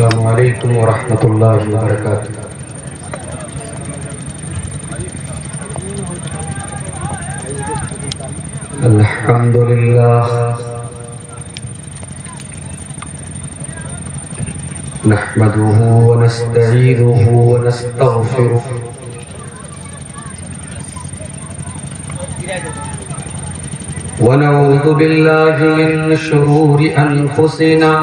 السلام علیکم ورحمۃ اللہ وبرکاتہ۔ الحمد للہ نحمده ونستعینه ونستغفره ونعوذ بالله من شرور أنفسنا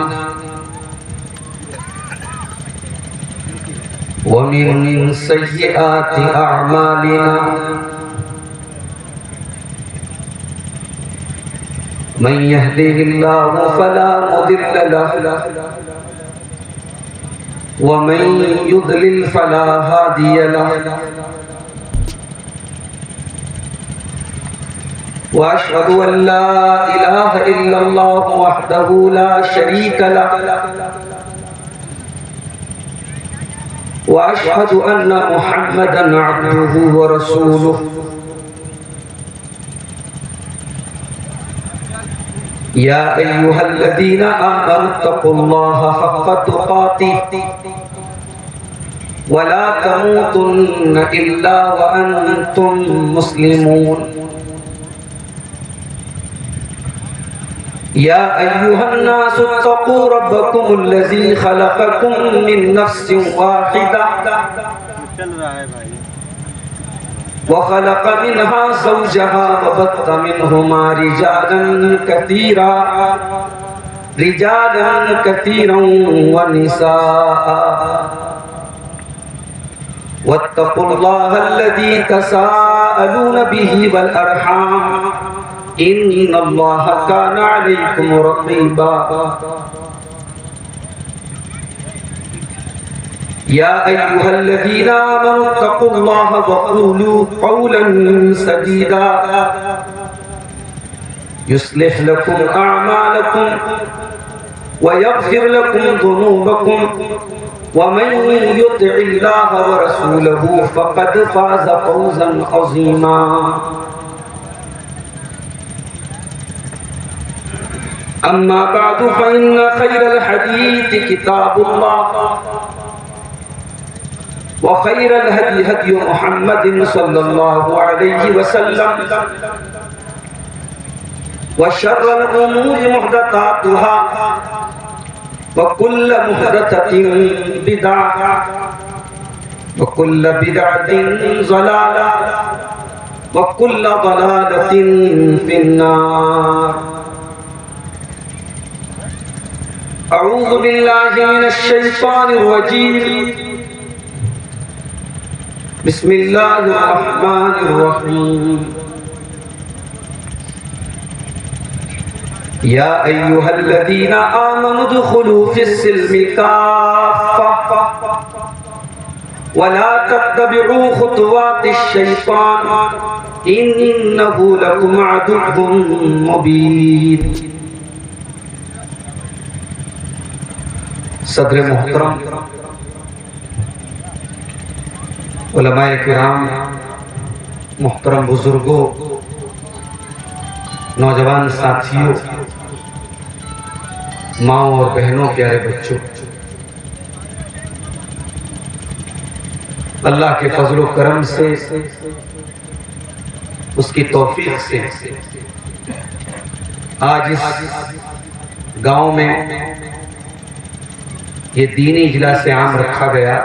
ومن سيئات أعمالنا، من يهده الله فلا مضل له ومن يضلل فلا هادي له، وأشهد أن لا إله إلا الله وحده لا شريك له، وأشهد أن محمدا عبده ورسوله، يا أيها الذين آمنوا اتقوا الله حق تقاته ولا تموتن إلا وأنتم مسلمون، يا أيها الناس اتقوا ربكم الذي خلقكم من نفس واحدة وخلق منها زوجها وبث منهما رجالا كثيرا ونساء، واتقوا الله الذي تساءلون به والأرحام إن الله كان عليكم رقيبا، يا أيها الذين آمنوا اتقوا الله وقولوا قولا سديدا يصلح لكم أعمالكم ويغفر لكم ذنوبكم، ومن يطع الله ورسوله فقد فاز فوزا عظيما، أما بعد فإن خير الحديث كتاب الله، وخير الهدي هدي محمد صلى الله عليه وسلم، وشر الأمور محدثاتها، وكل محدثة بدعة، وكل بدعة ضلالة، وكل ضلالة في النار۔ أعوذ بالله من الشيطان الرجيم، بسم الله الرحمن الرحيم، يا أيها الذين آمنوا ادخلوا في السلم كافة ولا تتبعوا خطوات الشيطان إنه لكم عدو مبين۔ صدر محترم، علماء کرام، محترم بزرگوں، نوجوان ساتھیوں، ماؤں اور بہنوں، پیارے بچوں، اللہ کے فضل و کرم سے، اس کی توفیق سے آج اس گاؤں میں یہ دینی اجلاس عام رکھا گیا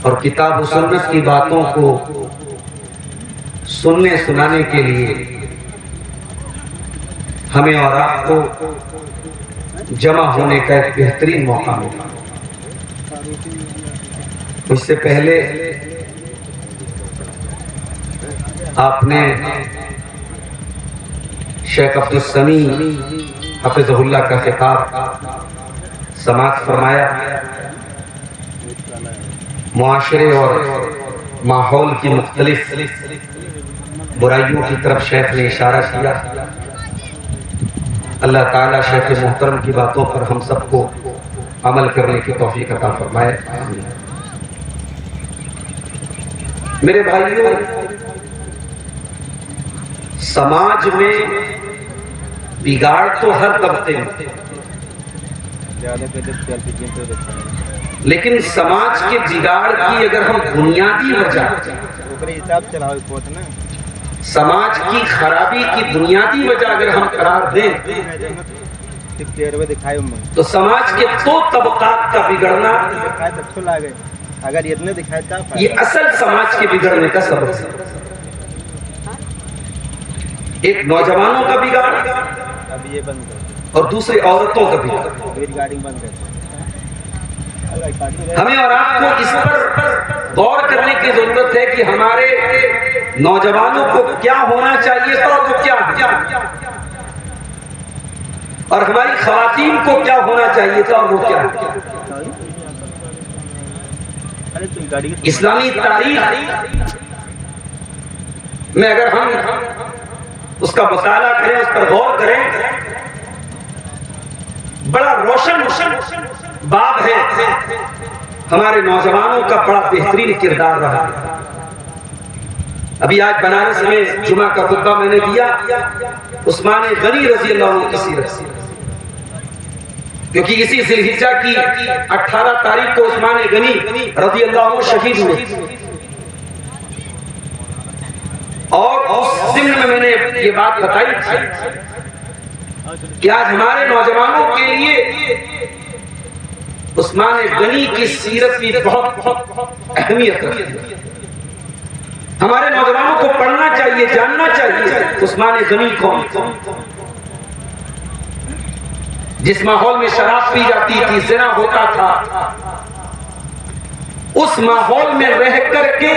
اور کتاب و سنت کی باتوں کو سننے سنانے کے لیے ہمیں اور آپ کو جمع ہونے کا ایک بہترین موقع ملا۔ اس سے پہلے آپ نے شیخ عبدالسمیع حفظہ اللہ کا خطاب سماعت فرمایا۔ معاشرے اور ماحول کی مختلف برائیوں کی طرف شیخ نے اشارہ کیا۔ اللہ تعالیٰ شیخ محترم کی باتوں پر ہم سب کو عمل کرنے کی توفیق عطا فرمائے۔ میرے بھائیوں، سماج میں بگاڑ تو ہر طبقے میں، لیکن سماج کے بگاڑ کی اگر ہم بنیادی وجہ سماج کی خرابی کی بنیادی وجہ اگر ہم قرار دیں تو سماج کے دو طبقات کا بگڑنا یہ اصل سماج کے بگڑنے کا سبب ہے. ایک نوجوانوں کا بگاڑ اور دوسرے عورتوں کا بگاڑ. ہمیں اور آپ کو اس پر غور کرنے کی ضرورت ہے کہ ہمارے نوجوانوں کو کیا ہونا چاہیے تھا اور وہ کیا اور ہماری خواتین کو کیا ہونا چاہیے تھا اور وہ کیا. اسلامی تاریخ میں اگر ہم اس کا مطالعہ کریں اس پر غور کریں بڑا روشن باب ہے. ہمارے نوجوانوں کا بڑا بہترین کردار رہا. ابھی آج بنارس میں جمعہ کا خطبہ میں نے دیا عثمان غنی رضی اللہ عنہ کی سیرت سے، کیونکہ اسی ذی الحجہ کی 18 تاریخ کو عثمان غنی رضی اللہ عنہ شہید ہوئے. اور اس ضمن میں نے یہ بات بتائی تھی کہ آج ہمارے نوجوانوں کے لیے عثمان غنی کی سیرت کی بہت اہمیت ہے. ہمارے نوجوانوں کو پڑھنا چاہیے، جاننا چاہیے عثمان غنی کون. جس ماحول میں شراب پی جاتی تھی، زنا ہوتا تھا، اس ماحول میں رہ کر کے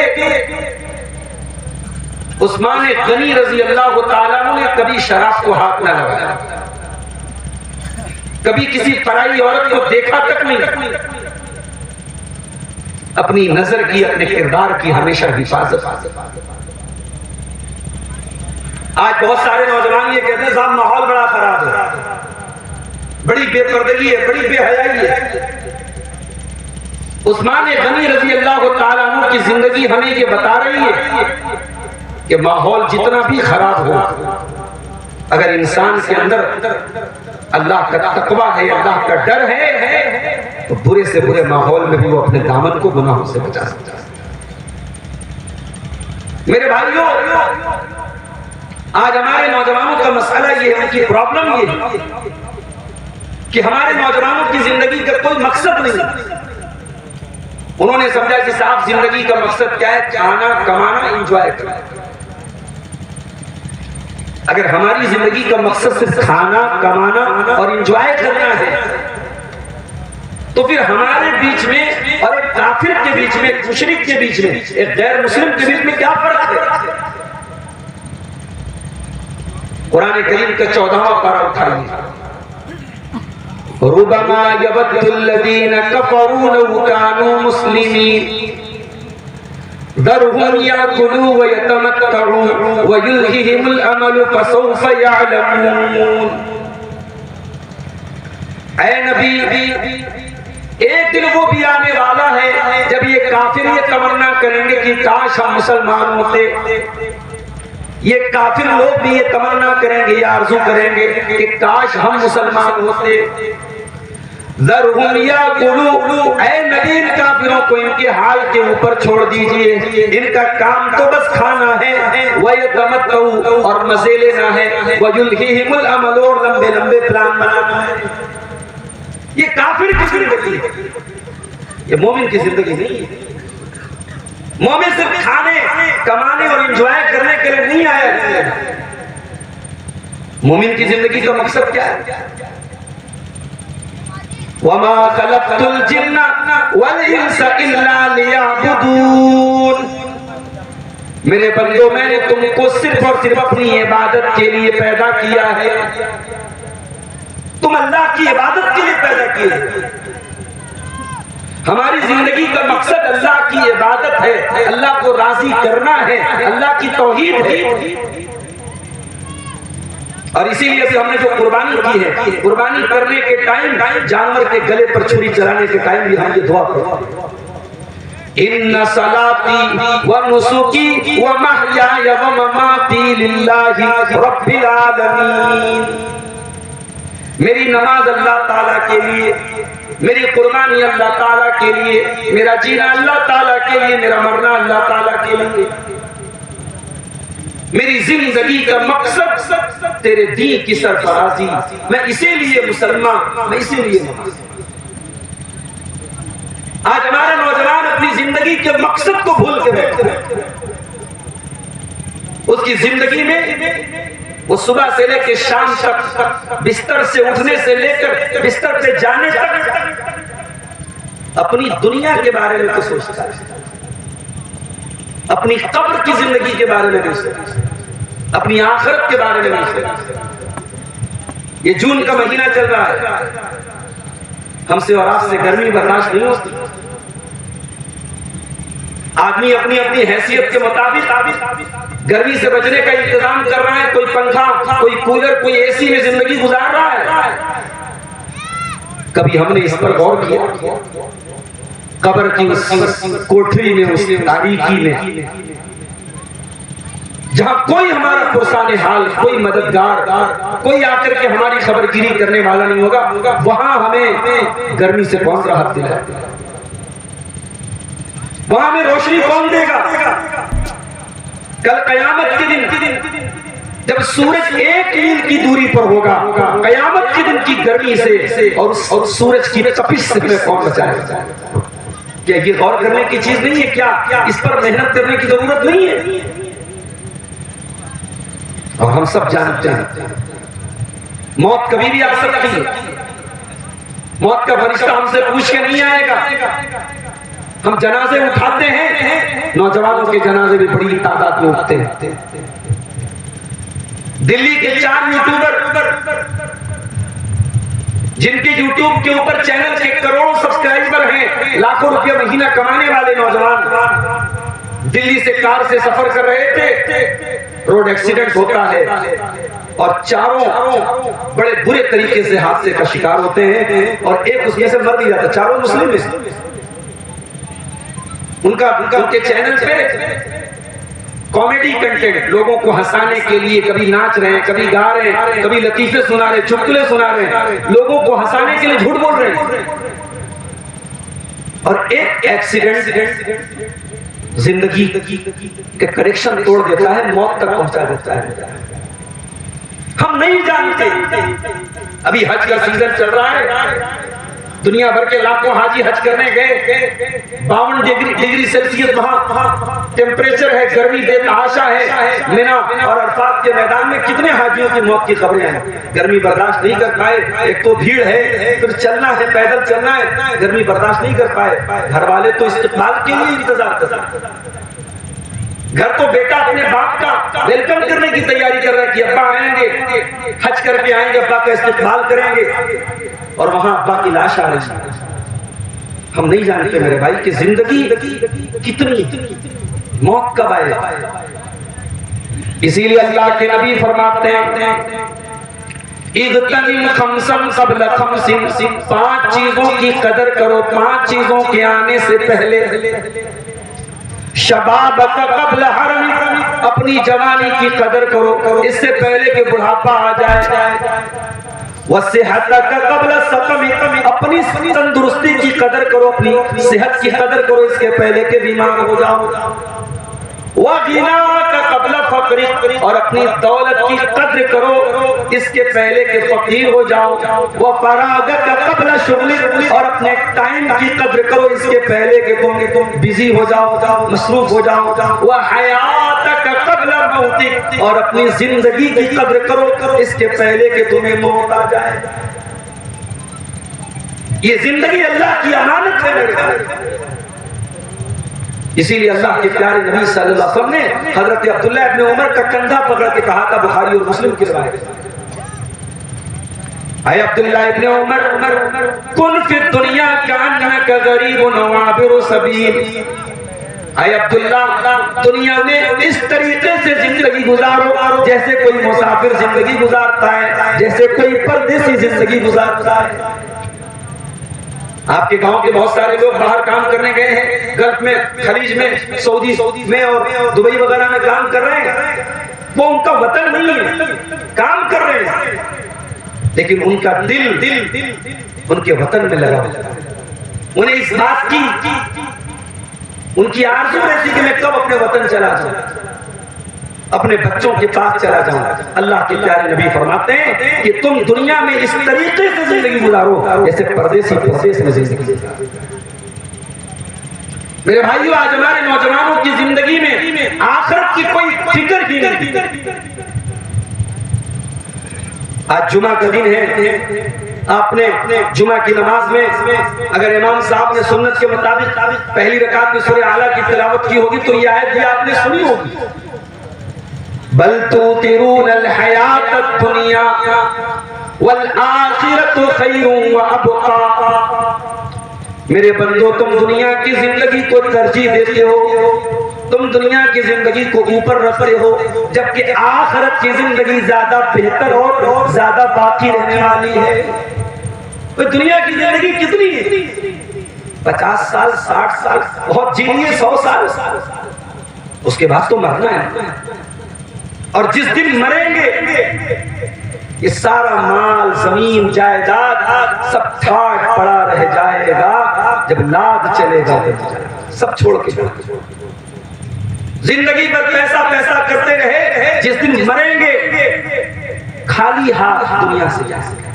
عثمان غنی رضی اللہ تعالیٰ نے کبھی شراب کو ہاتھ نہ لگایا، کبھی کسی پرائی عورت کو دیکھا تک نہیں. اپنی نظر کی، اپنے کردار کی ہمیشہ حفاظت. آج بہت سارے نوجوان یہ کہتے ہیں صاحب ماحول بڑا خراب ہے، بڑی بے پردگی ہے، بڑی بے حیائی ہے. عثمان غنی رضی اللہ تعالیٰ عنہ کی زندگی ہمیں یہ بتا رہی ہے کہ ماحول جتنا بھی خراب ہو، اگر انسان کے اندر اللہ کا تقوی ہے، اللہ کا ڈر ہے، تو برے سے برے ماحول میں بھی وہ اپنے دامن کو گناہوں سے بچا سکتا ہے. میرے بھائیوں، آج ہمارے نوجوانوں کا مسئلہ یہ ہے، ان کی پرابلم یہ ہے کہ ہمارے نوجوانوں کی زندگی کا کوئی مقصد نہیں. انہوں نے سمجھا کہ صاحب زندگی کا مقصد کیا ہے؟ کھانا، کمانا، انجوائے کرنا. اگر ہماری زندگی کا مقصد صرف کھانا، کمانا اور انجوائے کرنا ہے تو پھر ہمارے بیچ میں اور ایک کافر کے بیچ میں، ایک مشرک کے بیچ میں، ایک غیر مسلم کے بیچ میں کیا فرق ہے؟ قرآن کریم کا 14واں پارہ اٹھائیے. ربما يود الذين كفروا لو كانوا مسلمين ذرهم يأكلوا ويتمتعوا ويلههم الأمل فسوف يعلمون. اے نبی، ایک دن وہ بھی آنے والا ہے جب یہ کافر یہ تمنا کریں گے کہ کاش ہم مسلمان ہوتے. یہ کافر لوگ بھی یہ تمنا کریں گے، یہ آرزو کریں گے کہ کاش ہم مسلمان ہوتے. ذرہم یاکلوا، اے نبی ان کافروں کو ان کے حال کے اوپر چھوڑ دیجئے، ان کا کام تو بس کھانا ہے، وَيَتَمَتَّعُوا اور مزے لینا ہے، وَيُلْهِهِمُ الْأَمَلُ اور لمبے لمبے پلان بنانا ہے. یہ کافر کی زندگی ہے، یہ مومن کی زندگی نہیں ہے. مومن صرف کھانے، کمانے اور انجوائے کرنے کے لیے نہیں آیا ہے. مومن کی زندگی کا مقصد کیا ہے؟ وَمَا خَلَقْتُ الْجِنَّ وَالْإِنسَ إِلَّا لِيَعْبُدُونَ. میرے بندوں، میں نے تم کو صرف اور صرف اپنی عبادت کے لیے پیدا کیا ہے. تم اللہ کی عبادت کے لیے پیدا کیے. ہماری زندگی کا مقصد اللہ کی عبادت ہے، اللہ کو راضی کرنا ہے، اللہ کی توحید ہے. اور اسی لیے ہم نے جو قربانی کی ہے، قربانی کرنے کے ٹائم جانور کے گلے پر چھری چلانے کے ٹائم بھی ہم یہ دعا کرتے ہیں، ان صلاتی و نسکی و محیای و مماتی للہ رب العالمین. میری نماز اللہ تعالیٰ کے لیے، میری قربانی اللہ تعالیٰ کے لیے، میرا جینا اللہ تعالیٰ کے لیے، میرا مرنا اللہ تعالیٰ کے لیے، میری زندگی کا مقصد تیرے دین کی سرفرازی، میں اسی لیے مسلمان، میں اسی لیے مسلمان۔ آج ہمارے نوجوان اپنی زندگی کے مقصد کو بھول کے بیٹھے ہیں۔ اس کی زندگی میں وہ صبح سے لے کے شام تک، بستر سے اٹھنے سے لے کر بستر پہ جانے تک اپنی دنیا کے بارے میں تو سوچتا ہے، اپنی قبر کی زندگی کے بارے میں نہیں سوچتا، اپنی آخرت کے بارے میں نہیں سوچتا۔ یہ جون کا مہینہ چل رہا ہے، ہم سے اور آپ سے گرمی برداشت نہیں ہوتی۔ آدمی اپنی اپنی حیثیت کے مطابق گرمی سے بچنے کا انتظام کر رہا ہے، کوئی پنکھا، کوئی کولر، کوئی اے سی میں زندگی گزار رہا ہے۔ کبھی ہم نے اس پر غور کیا؟ قبر کی اس کوٹھری میں، اس تاریکی میں، جہاں کوئی ہمارا پرسان حال، کوئی مددگار، کوئی آ کر کے ہماری خبر گیری کرنے والا نہیں ہوگا، وہاں ہمیں گرمی سے کون راحت دلائے گا؟ وہاں ہمیں روشنی کون دے گا؟ کل قیامت کے دن جب سورج ایک میل کی دوری پر ہوگا، قیامت کے دن کی گرمی سے اور سورج کی تپش سے ہمیں کون بچائے گا؟ کیا یہ غور کرنے کی چیز نہیں ہے؟ کیا اس پر محنت کرنے کی ضرورت نہیں ہے؟ اور ہم سب جانتے ہیں موت کبھی بھی آ سکتی ہے، موت کا فرشتہ ہم سے پوچھ کے نہیں آئے گا۔ ہم جنازے اٹھاتے ہیں، نوجوانوں کے جنازے بھی بڑی تعداد میں اٹھتے ہیں۔ دلی کے 4 یوٹیوبر جن کے یوٹیوب کے اوپر چینل کے کروڑوں سبسکرائبر ہیں، لاکھوں روپیہ مہینہ کمانے والے نوجوان دلی سے کار سے سفر کر رہے تھے، روڈ ایکسیڈنٹ ہوتا ہے اور چاروں بڑے برے طریقے سے حادثے کا شکار ہوتے ہیں اور ایک اس میں سے مر بھی جاتا۔ چاروں مسلم ہیں۔ ان کے چینل پہ کامیڈی کنٹینٹ، لوگوں کو ہنسانے کے لیے، کبھی ناچ رہے ہیں، کبھی گا رہے ہیں، کبھی لطیفے سنا رہے ہیں، چٹکلے سنا رہے ہیں، لوگوں کو ہنسانے کے لیے جھوٹ بول رہے ہیں۔ اور ایک ایکسیڈنٹ زندگی کے کریکشن توڑ دیتا ہے، موت تک پہنچا دیتا ہے۔ ہم نہیں جانتے۔ ابھی حج کا سیزن چل رہا ہے، دنیا بھر کے لاکھوں حاجی حج کرنے گئے، 52 ڈگری سیلسیس وہاں ٹیمپریچر ہے، گرمی بے تحاشا ہے۔ مینا اور عرفات کے میدان میں کتنے حاجیوں کی موت کی خبریں ہیں، گرمی برداشت نہیں کر پائے۔ ایک تو بھیڑ ہے، پھر چلنا ہے، پیدل چلنا ہے، گرمی برداشت نہیں کر پائے۔ گھر والے تو استقبال کے لیے انتظار کر رہے ہیں، گھر تو بیٹا اپنے باپ کا ویلکم کرنے کی تیاری کر رہا ہے کہ ابا آئیں گے، حج کر کے آئیں گے، ابا کا استقبال کریں گے، اور وہاں ابا کی لاش آ رہی ہے۔ ہم نہیں جانتے میرے بھائی کہ زندگی کتنی، موت کب آئے۔ اسی لیے اللہ کے نبی فرماتے ہیں اغتنم خمسن قبل خمسن، 5 چیزوں کی قدر کرو 5 چیزوں کے آنے سے پہلے۔ شبابک قبل حرمک، اپنی جوانی کی قدر کرو اس سے پہلے کہ بڑھاپا آ جائے۔ وصحتک قبل سقمک، اپنی تندرستی کی قدر کرو، اپنی صحت کی قدر کرو اس کے پہلے کہ بیمار ہو جاؤ۔ وغناک قبل فقرک، اور اپنی دولت کی قدر کرو اس کے پہلے کہ فقیر ہو جاؤ۔ وفراغک قبل شغلک، اور اپنے ٹائم کی قدر کرو اس کے پہلے کہ تم بزی ہو جاؤ، مصروف ہو جاؤ۔ وحیاتک قبل موتک، اور اپنی زندگی کی قدر کرو اس کے پہلے کہ تمہیں موت آ جائے۔ یہ زندگی اللہ کی امانت ہے میرے بھائی۔ اسی لیے اللہ کے پیارے نبی صلی اللہ علیہ وسلم نے حضرت عبداللہ ابن عمر کا کندھا پکڑ کے کہا تھا، بخاری اور مسلم کی روایت، اے عبداللہ ابن عمر، کن فی الدنیا کانک غریب وعابر سبیل، اے عبداللہ دنیا میں اس طریقے سے زندگی گزارو جیسے کوئی مسافر زندگی گزارتا ہے، جیسے کوئی پردیسی زندگی گزارتا ہے۔ آپ کے گاؤں کے بہت سارے لوگ باہر کام کرنے گئے ہیں، گلف میں، خلیج میں، سعودی میں اور دبئی وغیرہ میں کام کر رہے ہیں، وہ ان کا وطن نہیں ہے، کام کر رہے ہیں لیکن ان کا دل ان کے وطن میں لگا ہوا، انہیں اس بات کی ان کی آرزو رہتی کہ میں کب اپنے وطن چلا جاؤں، اپنے بچوں کے پاس چلا جاؤں۔ اللہ کے پیارے نبی فرماتے ہیں کہ تم دنیا میں اس طریقے سے زندگی گزارو جیسے پردیسی پردیس میں زندگی گزارو۔ میرے بھائیو، آج ہمارے نوجوانوں کی زندگی میں آخرت کی کوئی فکر ہی نہیں۔ آج جمعہ کا دن ہے، آپ نے جمعہ کی نماز میں اگر امام صاحب نے سنت کے مطابق پہلی رکعت میں سورہ اعلیٰ کی تلاوت کی ہوگی تو یہ آیت بھی آپ نے سنی ہوگی، بل تؤثرون الحیات الدنیا والآخرۃ خیر وابقیٰ۔ میرے بندو، تم دنیا کی زندگی کو ترجیح دیتے ہو، تم دنیا کی زندگی کو اوپر رکھتے ہو، جبکہ آخرت کی زندگی زیادہ بہتر اور زیادہ باقی رہنے والی ہے۔ دنیا کی زندگی کتنی ہے؟ 50 سال، 60 سال، بہت جی لیے 100 سال، اس کے بعد تو مرنا ہے، اور جس دن مریں گے یہ سارا مال، زمین، جائیداد سب ٹھاٹ پڑا رہ جائے گا، جب لاد چلے گا سب چھوڑ کے۔ زندگی پر پیسہ پیسہ کرتے رہے، جس دن مریں گے خالی ہاتھ دنیا سے جا سکے۔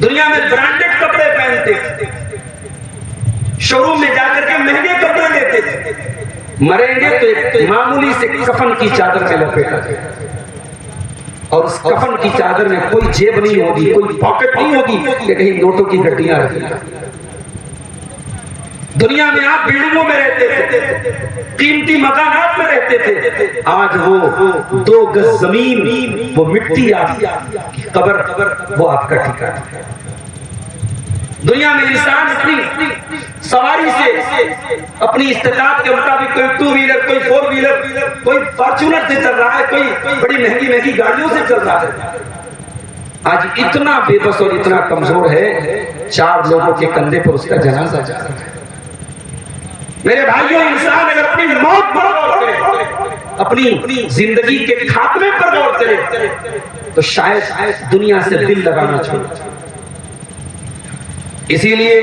دنیا میں برانڈڈ کپڑے پہنتے، شو روم میں جا کر کے مہنگے کپڑے لیتے تھے، مریں گے تو ایک معمولی سے کفن کی چادر میں لپیٹا گیا، اور اس کفن کی چادر میں کوئی جیب نہیں ہوگی، کوئی پاکٹ نہیں ہوگی کہ کہیں نوٹوں کی گڈیاں رکھی۔ دنیا میں آپ بلڈنگوں میں رہتے تھے، قیمتی مکانات میں رہتے تھے، آج وہ 2 گز زمین، وہ مٹی آپ کی قبر، وہ آپ کا ٹھکانہ ہے۔ دنیا میں انسان اپنی سواری سے اپنی استطاعت کے مطابق کوئی 2 ویلر، کوئی 4 ویلر، کوئی فارچونر سے چل رہا ہے، کوئی بڑی مہنگی گاڑیوں سے چل رہا ہے۔ آج اتنا بے بس اور اتنا کمزور ہے، 4 لوگوں کے کندھے پر اس کا جنازہ جا رہا ہے۔ میرے بھائیوں، انسان اگر اپنی موت پر غور کرے، اپنی زندگی کے خاتمے پر غور کرے، تو شاید دنیا سے دل لگانا چھوڑے۔ اسی لیے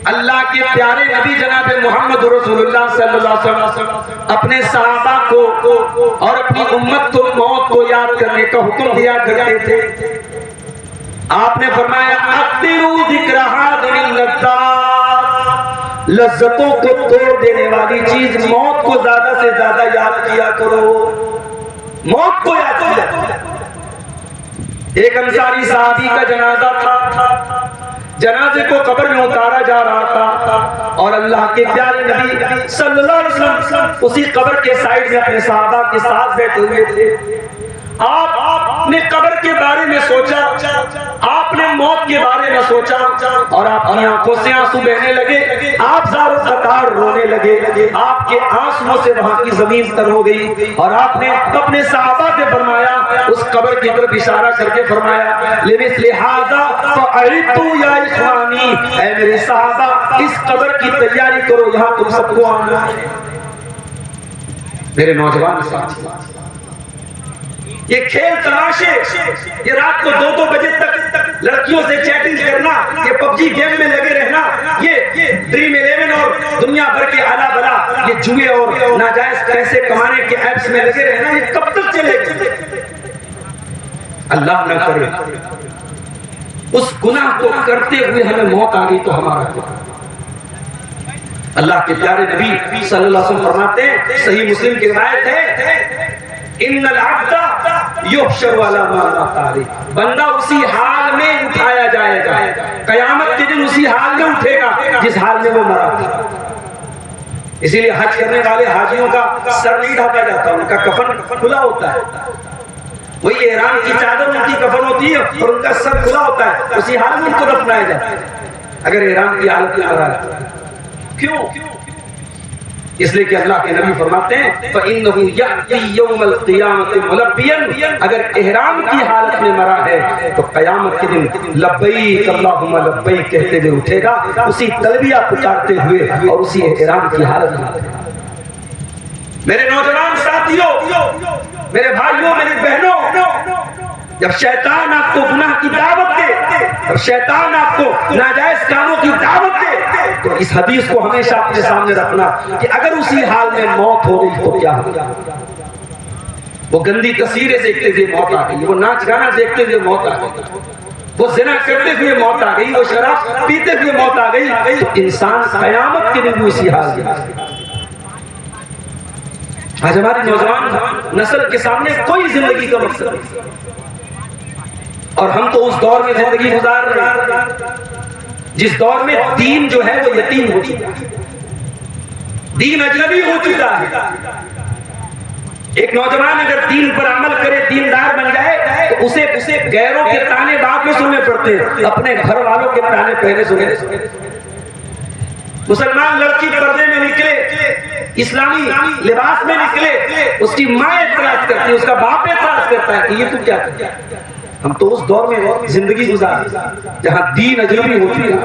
اللہ کے پیارے نبی جناب محمد رسول اللہ صلی اللہ علیہ وسلم اپنے صحابہ کو اور اپنی امت کو موت کو یاد کرنے کا حکم دیا کرتے تھے۔ آپ نے فرمایا اکثروا ذکر هذه اللذات، لذتوں کو توڑ دینے والی چیز موت کو زیادہ سے زیادہ یاد کیا کرو، موت کو یاد کیا کرو۔ ایک انصاری صحابی کا جنازہ تھا، جنازے کو قبر میں اتارا جا رہا تھا، اور اللہ کے پیارے نبی صلی اللہ علیہ وسلم اسی قبر کے سائیڈ میں اپنے صحابہ کے ساتھ بیٹھے ہوئے تھے۔ آپ نے قبر کے بارے میں سوچا، آپ نے موت کے بارے میں سوچا، اور آپ کی آنکھوں سے آنسو بہنے لگے، آپ زار قطار رونے لگے، آپ کے آنسوؤں سے وہاں کی زمین تر ہو گئی، اور آپ نے اپنے صحابہ سے فرمایا، اس قبر کی طرف اشارہ کر کے فرمایا لِمِثْلِ هَذَا فَأَعِدُّوا يَا إِخْوَانِي، اے میرے صحابہ اس قبر کی تیاری کرو، یہاں تم سب کو آنا ہے۔ میرے نوجوان ساتھی، یہ کھیل تماشے، یہ رات کو 2-2 بجے تک لڑکیوں سے چیٹنگ کرنا، یہ پبجی گیم میں لگے رہنا، یہ ڈریم 11 اور دنیا بھر کے آلہ بلا، یہ جوئے اور ناجائز پیسے کمانے کے ایپس میں لگے رہنا، یہ کب تک چلے گا؟ اللہ نہ کرے اس گناہ کو کرتے ہوئے ہمیں موت آ گئی تو ہمارا کیا؟ اللہ کے پیارے نبی صلی اللہ علیہ وسلم فرماتے ہیں، صحیح مسلم کی روایت ہے، ان العبد یحشر علی ما مات علیہ، بندہ اسی حال میں اٹھایا جائے گا، قیامت کے دن اسی حال میں اٹھے گا جس حال میں وہ مرا تھا۔ اسی لیے حج کرنے والے حاجیوں کا سر نہیں ڈھانپا جاتا، ان کا کفن کھلا ہوتا ہے، وہی احرام کی چادر ان کی کفن ہوتی ہے اور ان کا سر کھلا ہوتا ہے، اسی حال میں ان کو دفنایا جاتا ہے اگر احرام کی حالت میں مرا ہے۔ کیوں؟ اس لیے کہ اللہ کے نبی فرماتے ہیں فَإِنَّهُ يَأْتِي يَوْمَ الْقِيَامَةِ مُلَبِّيًا، اگر احرام کی حالت میں مرا ہے تو قیامت کے دن لبیک اللہم لبیک کہتے ہوئے اٹھے گا، اسی تلبیہ پکارتے ہوئے اور اسی احرام کی حالت میں۔ میرے نوجوان ساتھیوں، میرے بھائیوں، میری بہنوں، جب شیطان آپ کو گناہ کی دعوت دے اور شیطان آپ کو ناجائز کاموں کی دعوت دے تو اس حدیث کو ہمیشہ اپنے سامنے رکھنا کہ اگر اسی حال میں موت ہو گئی تو کیا ہوگا۔ وہ گندی تصویریں دیکھتے ہوئے موت آ گئی، وہ ناچ گانا دیکھتے ہوئے موت آ گئی، وہ زنا کرتے ہوئے موت آ گئی، وہ شراب پیتے ہوئے موت آ گئی، تو انسان قیامت کے دن بھی اسی حال میں۔ آج ہماری نوجوان نسل کے سامنے کوئی زندگی کا مقصد نہیں، اور ہم تو اس دور میں زندگی گزار رہے ہیں جس دور میں دین جو ہے وہ یتیم ہو چکا ہے، دین اجنبی ہو چکا ہے۔ ایک نوجوان اگر دین پر عمل کرے، دیندار بن جائے تو اسے غیروں کے تانے بعد میں سننے پڑتے ہیں، اپنے گھر والوں کے تانے پہلے سنے۔ مسلمان لڑکی پردے میں نکلے، اسلامی لباس میں نکلے، اس کی ماں اعتراض کرتی ہے، اس کا باپ اعتراض کرتا ہے کہ یہ تو کیا کرتا ہے۔ ہم تو اس دور میں زندگی گزار جہاں دین اجنبی ہوتی ہے،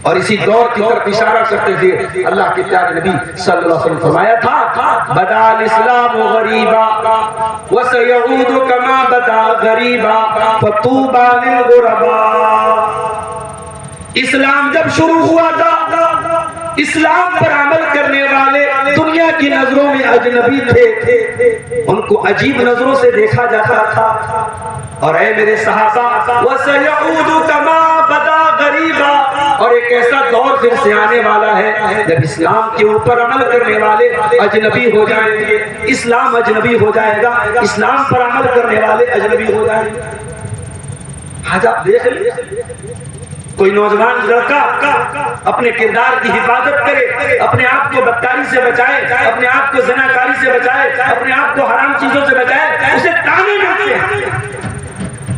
اور اسی دور کی طرف اشارہ کرتے ہوئے اللہ کے پیارے نبی صلی اللہ علیہ وسلم فرمایا تھا بدا الاسلام غریبا وسيعود كما بدا غریبا فطوبى للغرباء۔ اسلام جب شروع ہوا تھا، اسلام پر عمل کرنے والے دنیا کی نظروں میں اجنبی تھے، ان کو عجیب نظروں سے دیکھا جاتا تھا، اور اے میرے صحابہ وَسَيَعُودُ كَمَا بَدَا غَرِيبًا، اور ایک ایسا دور پھر سے آنے والا ہے جب اسلام کے اوپر عمل کرنے والے اجنبی ہو جائیں گے، اسلام اجنبی ہو جائے گا، اسلام پر عمل کرنے والے اجنبی ہو جائیں گے۔ آج آپ دیکھ لیں کوئی نوجوان لڑکا اپنے کردار کی حفاظت کرے، اپنے آپ کو بدکاری سے بچائے، اپنے آپ کو زناکاری سے بچائے، اپنے آپ کو حرام چیزوں سے بچائے، اسے تانے ملتے ہیں۔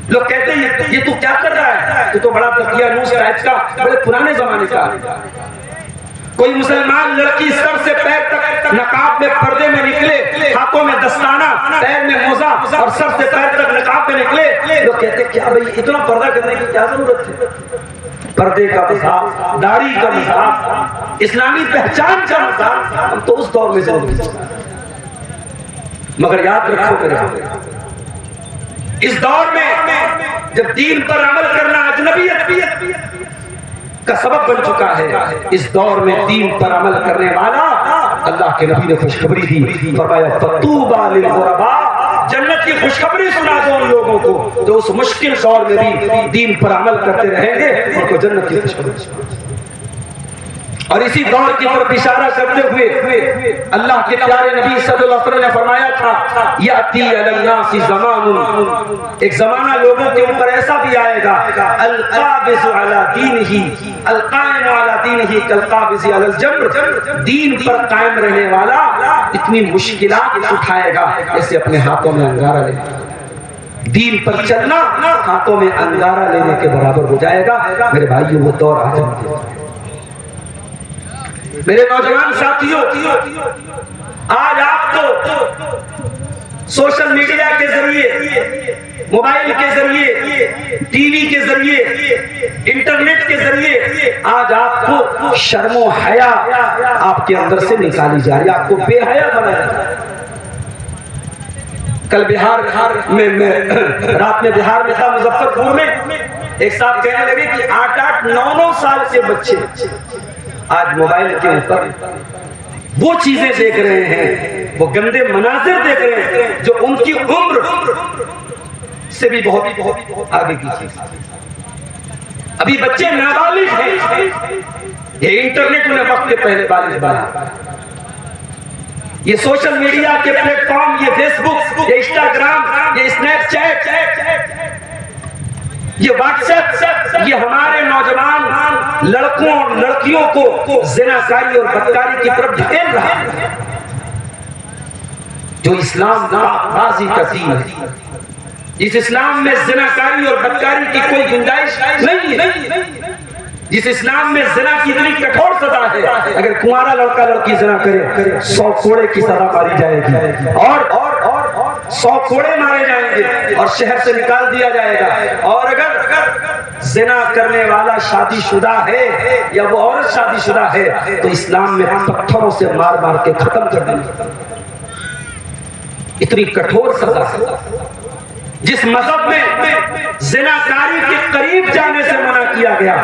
لوگ کہتے ہیں یہ تو کیا کر رہا ہے، یہ تو بڑا تقیہ نوس ٹائپ کا، بڑے پرانے زمانے کا۔ کوئی مسلمان لڑکی سر سے پیر تک نقاب میں پردے میں نکلے، ہاتھوں میں دستانہ، پیر میں موزہ، اور سر سے پیر تک نقاب میں نکلے، لوگ کہتے ہیں کیا بھئی اتنا پردہ کرنے کی کیا ضرورت ہے؟ پردے کا مذاق، داڑھی کا مذاق، اسلامی پہچان کا مذاق، ہم تو اس دور میں زندگی۔ مگر یاد رکھو میرے اس دور میں جب دین پر عمل کرنا اجنبیت کا سبب بن چکا ہے، اس دور میں دین پر عمل کرنے والا اللہ کے نبی نے خوشخبری دی، فرمایا فَطُوبَى لِلْغُرَبَاء، جنت کی خوشخبری سنا دو ان لوگوں کو جو اس مشکل دور میں بھی دین پر عمل کرتے رہیں گے، ان کو جنت کی خوشخبری سنا۔ اور اسی دور کی طرف اشارہ کرتے ہوئے اللہ کے پیارے نبی صلی اللہ علیہ وسلم نے فرمایا تھا یاتی علی الناس زمان، ایک زمانہ لوگوں کے اوپر ایسا بھی آئے گا القابض علی دینہ القائم علی دینہ کالقابض علی الجمر، دین پر قائم رہنے والا اتنی مشکلات اٹھائے گا جیسے اپنے ہاتھوں میں انگارہ لے گا۔ دین پر چلنا ہاتھوں میں انگارہ لینے کے برابر ہو جائے گا۔ میرے بھائیو وہ دور آ جائے گا۔ میرے نوجوان ساتھیوں، آج آپ کو سوشل میڈیا کے ذریعے، موبائل کے ذریعے، ٹی وی کے ذریعے، انٹرنیٹ کے ذریعے آج آپ کو شرم و حیا آپ کے اندر سے نکالی جا رہی ہے، آپ کو بے حیا بنایا جا رہا ہے۔ کل بہار میں رات میں بہار میں تھا، مظفر پور میں، ایک صاحب کہنے لگے کہ 8-9 سال کے بچے آج موبائل کے اوپر وہ چیزیں دیکھ رہے ہیں، وہ گندے مناظر دیکھ رہے ہیں جو ان کی عمر سے بھی بہت آگے کی چیز۔ ابھی بچے نابالغ ہیں، یہ انٹرنیٹ نے وقت کے پہلے بالغ بنا، یہ سوشل میڈیا کے پلیٹ فارم، یہ فیس بک، یہ انسٹاگرام، یہ اسنیپ چیٹ، یہ واٹس ایپ، یہ ہمارے نوجوان لڑکوں اور لڑکیوں کو زناکاری اور بدکاری کی طرف دھکیل رہا ہے، جو اسلام بازی کا دین ہے، جس اسلام میں زناکاری اور بدکاری کی کوئی گنجائش نہیں ہے، جس اسلام میں زنا کی اتنی کٹھور سزا ہے، اگر کنوارا لڑکا لڑکی زنا کرے 100 کوڑے کی سزا ماری جائے گی، اور 100 کوڑے مارے جائیں گے اور شہر سے نکال دیا جائے گا، اور اگر زنا کرنے والا شادی شدہ ہے یا وہ عورت شادی شدہ ہے تو اسلام میں پتھروں سے مار مار کے ختم کر دیں گے۔ اتنی کٹھور سزا ہے۔ جس مذہب میں زناکاری کے قریب جانے سے منع کیا گیا،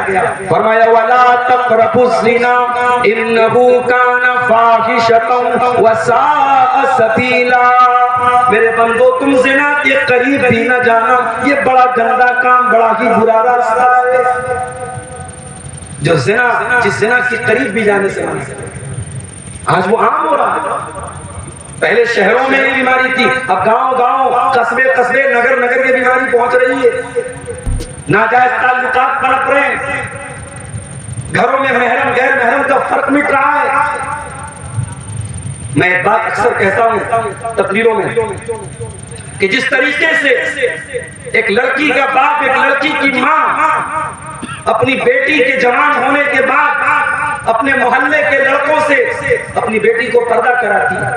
فرمایا وَلَا تَقْرَبُوا الزِّنَا إِنَّهُ كَانَ فَاحِشَةً وَسَاءَ سَبِيلًا۔ میرے بندو تم زنا کے قریب بھی نہ جانا، یہ بڑا گندا کام، بڑا ہی برا راستہ ہے۔ جو جس زنا کے قریب بھی جانے سے منع کیا، آج وہ عام ہو رہا ہے۔ پہلے شہروں میں یہ بیماری تھی، اب گاؤں گاؤں، قصبے قصبے، نگر نگر یہ بیماری پہنچ رہی ہے۔ ناجائز تعلقات پنپ رہے ہیں، گھروں میں محرم غیر محرم کا فرق مٹ رہا ہے۔ میں ایک بات اکثر کہتا ہوں تقریروں میں کہ جس طریقے سے ایک لڑکی کا باپ ایک لڑکی کی ماں اپنی بیٹی کے جوان ہونے کے بعد اپنے محلے کے لڑکوں سے اپنی بیٹی کو پردہ کراتی ہے،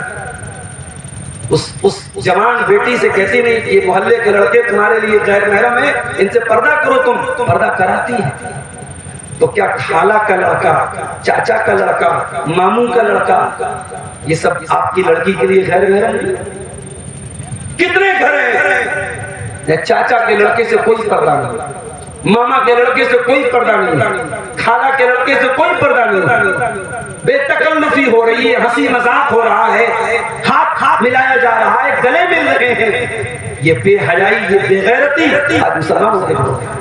اس جوان بیٹی سے کہتی نہیں کہ یہ محلے کے لڑکے تمہارے لیے غیر محرم ہیں، ان سے پردہ کرو، تم پردہ کراتی ہے۔ تو کیا خالہ کا لڑکا، چاچا کا لڑکا، ماموں کا لڑکا، یہ سب آپ کی لڑکی کے لیے غیر محرم نہیں؟ کتنے گھر ہیں چاچا کے لڑکے سے کوئی پردہ نہیں، ماما کے لڑکے سے کوئی پردہ نہیں، خالہ کے لڑکے سے کوئی پردہ نہیں، بے تکلفی ہو رہی ہے، ہنسی مذاق ہو رہا ہے، ہاتھ ہاتھ ملایا جا رہا ہے، گلے مل رہے ہیں۔ یہ بے حیائی، یہ بے غیرتی آج مسلمانوں کے ہوتے ہیں۔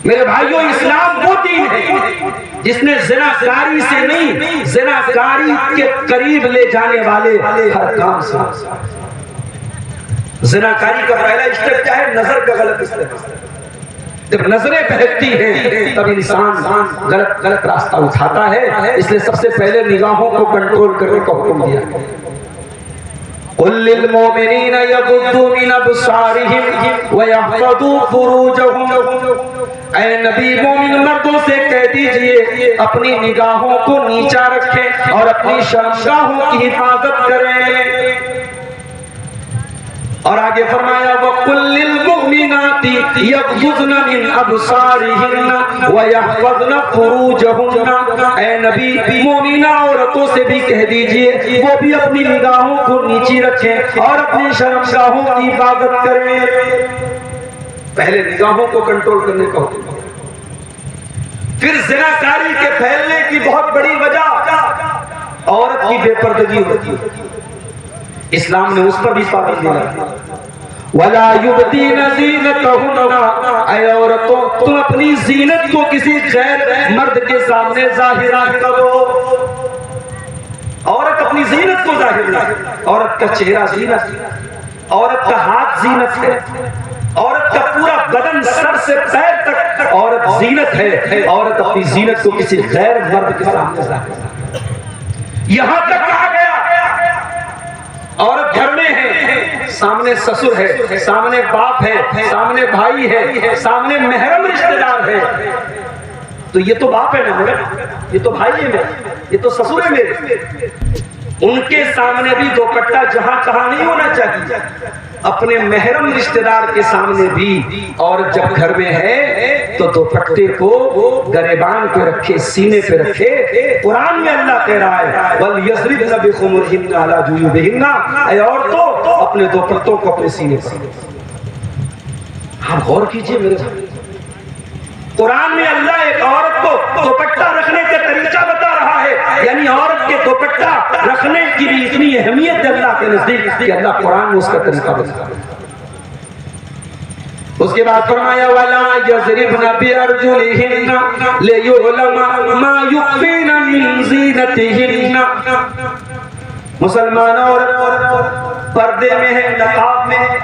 میرے بھائیوں، اسلام وہ دین ہے جس نے زناکاری سے نہیں، زناکاری کے قریب لے جانے والے ہر کام سے۔ زناکاری کا پہلا اسٹیپ کیا ہے؟ نظر کا غلط استعمال۔ جب نظریں بہکتی ہیں تب انسان غلط راستہ اٹھاتا ہے، اس لیے سب سے پہلے نگاہوں کو کنٹرول کرنے کا حکم دیا۔ قُل لِّلْمُؤْمِنِينَ يَغُضُّوا مِنْ أَبْصَارِهِمْ وَيَحْفَظُوا فُرُوجَهُمْ۔ اے نبی، مومن مردوں سے کہہ دیجئے اپنی نگاہوں کو نیچا رکھیں اور اپنی شرمگاہوں کی حفاظت کریں۔ اور آگے فرمایا وَقُلْ لِلْمُؤْمِنَاتِ يَغْضُضْنَ مِنْ أَبْصَارِهِنَّ وَيَحْفَظْنَ فُرُوجَهُنَّ۔ اے نبی، مومنہ عورتوں سے بھی کہہ دیجئے وہ بھی اپنی نگاہوں کو نیچی رکھیں اور اپنی شرمگاہوں کی حفاظت کریں۔ پہلے نگاہوں کو کنٹرول کرنے کا حکم۔ پھر زناکاری کے پھیلنے کی بہت بڑی وجہ عورت کی بے پردگی ہوتی ہے، اسلام نے اس پر بھی پابندی لگائی۔ وَلَا يُبْدِينَ زِينَتَهُنَّ۔ اے عورتوں، تم اپنی زینت کو کسی غیر مرد کے سامنے ظاہر نہ کرو۔ عورت اپنی زینت کو ظاہر نہ کرے۔ عورت کا چہرہ زینت ہے، عورت کا ہاتھ زینت ہے، عورت کا پورا بدن سر سے پیر تک عورت زینت ہے۔ عورت اپنی زینت کو کسی غیر مرد کے سامنے ظاہر نہ کرے۔ یہاں تک کہا گیا عورت گھر میں ہے، سامنے سسر ہے، سامنے باپ ہے، سامنے بھائی ہے، سامنے محرم رشتہ دار ہے، تو یہ تو باپ ہے نا میرا، یہ تو بھائی ہے میرا، یہ تو سسر ہے میرے، ان کے سامنے بھی دوپٹہ جہاں کہاں نہیں ہونا چاہیے۔ اپنے محرم رشتہ دار کے سامنے بھی عورت جب گھر میں ہے تو دوپٹے کو گریبان پہ رکھے، سینے پہ رکھے۔ قرآن میں اللہ کہہ رہا ہے وَلْيَضْرِبْنَ بِخُمُرِهِنَّ عَلَىٰ جُيُوبِهِنَّ۔ اے عورتوں، اپنے دوپٹوں کو اپنے سینے پر۔ آپ غور کیجئے میرے سامنے، قرآن میں اللہ ایک عورت کو دوپٹہ رکھنے کا طریقہ بتا رہا ہے، یعنی عورت کے دوپٹہ رکھنے کی بھی اتنی اہمیت ہے اللہ کے نزدیک کہ اللہ قرآن میں اس کا طریقہ بتا رہا ہے۔ اس کے بعد فرمایا وَلَا يَضْرِبْنَ بِأَرْجُلِهِنَّ لِيُعْلَمَ مَا يُخْفِينَ مِنْ زِينَتِهِنَّ۔ مسلمان عورت پردے میں ہے، نقاب میں ہے،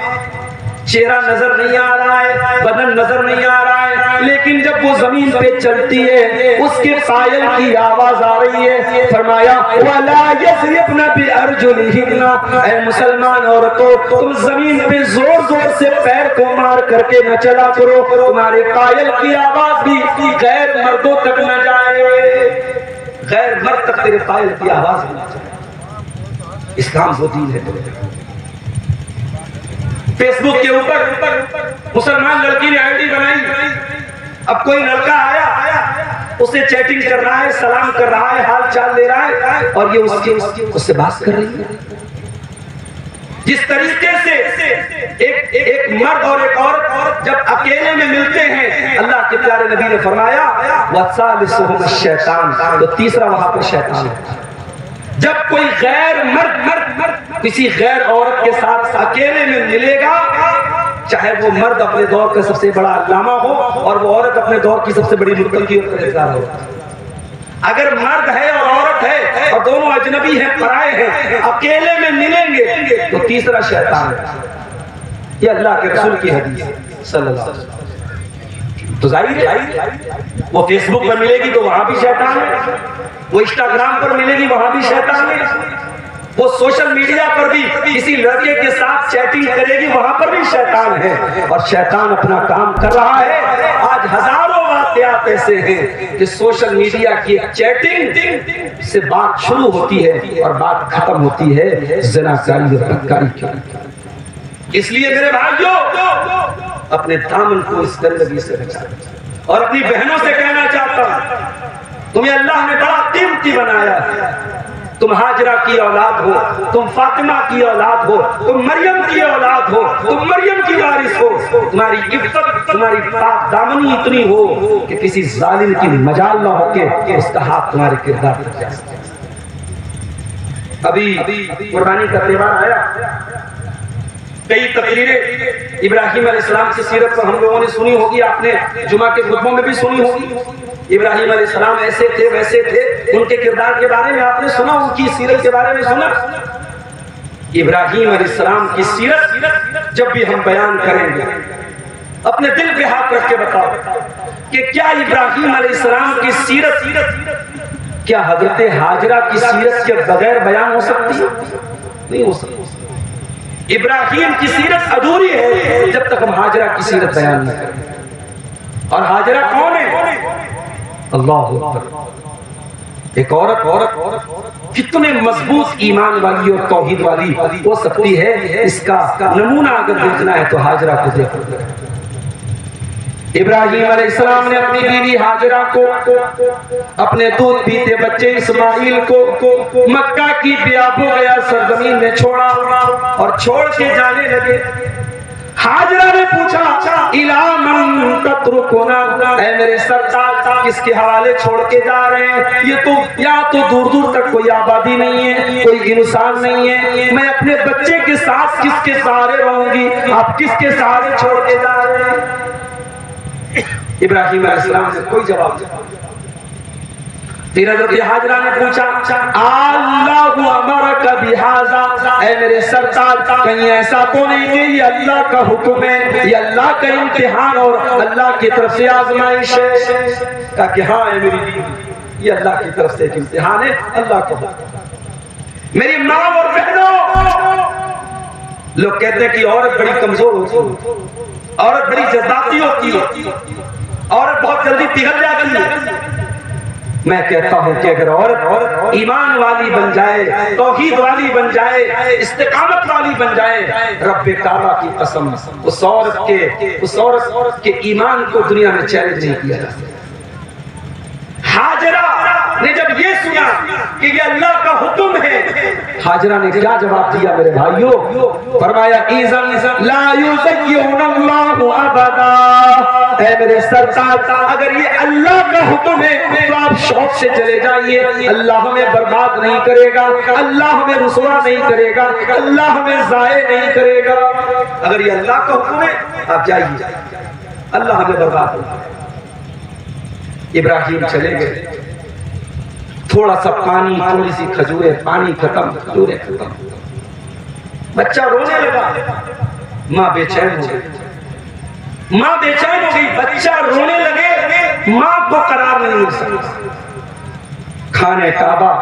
چہرہ نظر نہیں آ رہا ہے، بدن نظر نہیں آ رہا ہے، لیکن جب وہ زمین پہ چلتی ہے اس کے پائل کی آواز آ رہی ہے۔ فرمایا وَلَا يَضْرِبْنَ بِأَرْجُلِهِنَّ۔ اے مسلمان عورتوں، تم زمین پہ زور زور سے پیر کو مار کر کے نہ چلا کرو، تمہارے پائل کی آواز بھی غیر مردوں تک نہ جائے، غیر مرد تک تیرے پائل کی آواز نہ جائے۔ اسلام وہ دین ہے۔ فیس بک کے اوپر مسلمان لڑکی نے آئی ڈی بنائی، اب کوئی لڑکا آیا اسے چیٹنگ کر رہا ہے، سلام کر رہا ہے، حال چال لے رہا ہے، اور یہ اس سے بات کر رہی ہے۔ جس طریقے سے ایک مرد اور ایک عورت جب اکیلے میں ملتے ہیں، اللہ کے پیارے نبی نے فرمایا وَثَالِثُهُمُ الشَّيْطَانُ، تو تیسرا وہاں پہ شیطان ہے۔ جب کوئی غیر مرد کسی غیر عورت کے ساتھ اکیلے میں ملے گا، چاہے وہ مرد اپنے دور کا سب سے بڑا علامہ ہو اور وہ عورت اپنے دور کی سب سے بڑی متقی اور پرہیزگار ہو، اگر مرد ہے اور عورت ہے اور دونوں اجنبی ہیں، پرائے ہیں، اکیلے میں ملیں گے تو تیسرا شیطان ہے۔ یہ اللہ کے رسول کی حدیث ہے صلی اللہ علیہ وسلم۔ تو ظاہر ہے وہ فیس بک پر ملے گی تو وہاں بھی شیطان ہے، وہ انسٹاگرام پر ملے گی وہاں بھی شیطان ہے، وہ سوشل میڈیا پر بھی کسی لڑکے کے ساتھ چیٹنگ کرے گی وہاں پر بھی شیطان ہے، اور شیطان اپنا کام کر رہا ہے۔ آج ہزاروں واقعات ایسے ہیں کہ سوشل میڈیا کی چیٹنگ سے بات شروع ہوتی ہے اور بات ختم ہوتی ہے زناکاری اور بدکاری کی۔ اس لیے میرے بھائیوں، اپنے دامن کو اس گندگی سے بچائیں، اور اپنی بہنوں سے کہنا چاہتا ہوں تمہیں اللہ نے بڑا قیمتی بنایا ہے، تم ہاجرہ کی اولاد ہو، تم فاطمہ کی اولاد ہو، تم مریم کی اولاد ہو، تم مریم کی وارث ہو، تمہاری عفت، تمہاری پاک دامنی اتنی ہو کہ کسی ظالم کی مجال نہ ہو کہ اس کا ہاتھ تمہارے کردار پر جا سکے۔ ابھی قربانی کا تہوار آیا، کئی تقریریں ابراہیم علیہ السلام کی سیرت پر ہم لوگوں نے سنی ہوگی، آپ نے جمعہ کے خطبوں میں بھی سنی ہوگی۔ ابراہیم علیہ السلام ایسے تھے ویسے تھے، ان کے کردار کے بارے میں آپ نے سنا، ان کی سیرت کے بارے میں سنا۔ ابراہیم علیہ السلام کی سیرت جب بھی ہم بیان کریں گے اپنے دل پہ ہاتھ رکھ کے بتاؤ کہ کیا ابراہیم علیہ السلام کی سیرت کیا حضرت ہاجرہ کی سیرت کے بغیر بیان ہو سکتی ہے؟ نہیں ہو سکتی۔ ابراہیم کی سیرت ادھوری ہے جب تک ہم ہاجرہ کی سیرت بیان نہ کریں۔ اور ہاجرہ کون ہے؟ اللہ اکبر۔ ایک عورت کتنے مضبوط ایمان والی اور توحید والی ہو سکتی ہے، اس کا نمونہ اگر دیکھنا ہے تو ہاجرہ کو دیکھو۔ ابراہیم علیہ السلام نے اپنی بیوی ہاجرہ کو، اپنے دودھ پیتے بچے اسماعیل کو مکہ کی بیابو گیا سرزمین میں چھوڑا اور چھوڑ کے جانے لگے۔ ہاجرہ نے پوچھا اِلَىٰ مَن تَتْرُكُنَا، اے میرے سرکار کس کے حوالے چھوڑ کے جا رہے ہیں؟ یہ تو یا تو دور دور تک کوئی آبادی نہیں ہے، کوئی انسان نہیں ہے، میں اپنے بچے کے ساتھ کس کے سہارے رہوں گی؟ آپ کس کے سہارے چھوڑ کے جا رہے ہیں؟ ابراہیم علیہ السلام نے کوئی جواب دیا۔ پھر حضرت ہاجرہ نے پوچھا اللہ امرک بہذا، اے میرے سرکار کہیں ایسا تو نہیں کہ یہ اللہ کا حکم ہے، یہ اللہ کا امتحان اور اللہ کی طرف سے آزمائش ہے؟ کہا کہ ہاں اے میری بیوی، یہ اللہ کی طرف سے ایک امتحان ہے، اللہ کا حکم۔ میری ماں اور بہنوں، لوگ کہتے ہیں کہ عورت بڑی کمزور ہوتی ہے، عورت بڑی جذباتی ہوتی ہے، عورت بہت جلدی پگھل جاتی ہے۔ میں کہتا ہوں کہ اگر عورت ایمان والی بن جائے، توحید والی بن جائے، استقامت والی بن جائے، رب کعبہ کی قسم اس عورت کے ایمان کو دنیا میں چیلنج نہیں کیا جا سکتا۔ ہاجرہ نے جب یہ سنا کہ یہ اللہ کا حکم ہے، ہاجرہ نے کیا جواب دیا میرے بھائیوں؟ فرمایا اِذًا لَا يُزَيِّعُنَ اللَّهُ أَبَدًا، اے میرے سرکار اگر یہ اللہ کا حکم ہے تو آپ شوق سے چلے جائیے، اللہ ہمیں برباد نہیں کرے گا، اللہ ہمیں رسوا نہیں کرے گا، اللہ ہمیں ضائع نہیں کرے گا۔ اگر یہ اللہ کا حکم ہے آپ جائیے، اللہ ہمیں برباد نہیں کرے گا۔ ابراہیم چلے گئے، تھوڑا سا پانی، تھوڑی سی کھجوریں، پانی ختم، کھجوریں ختم، بچہ رونے لگا، ماں بے چین ہو گئی، ماں بے چین ہو گئی، بچہ رونے لگے، ماں کو قرار نہیں مل سکتا۔ خانہ کعبہ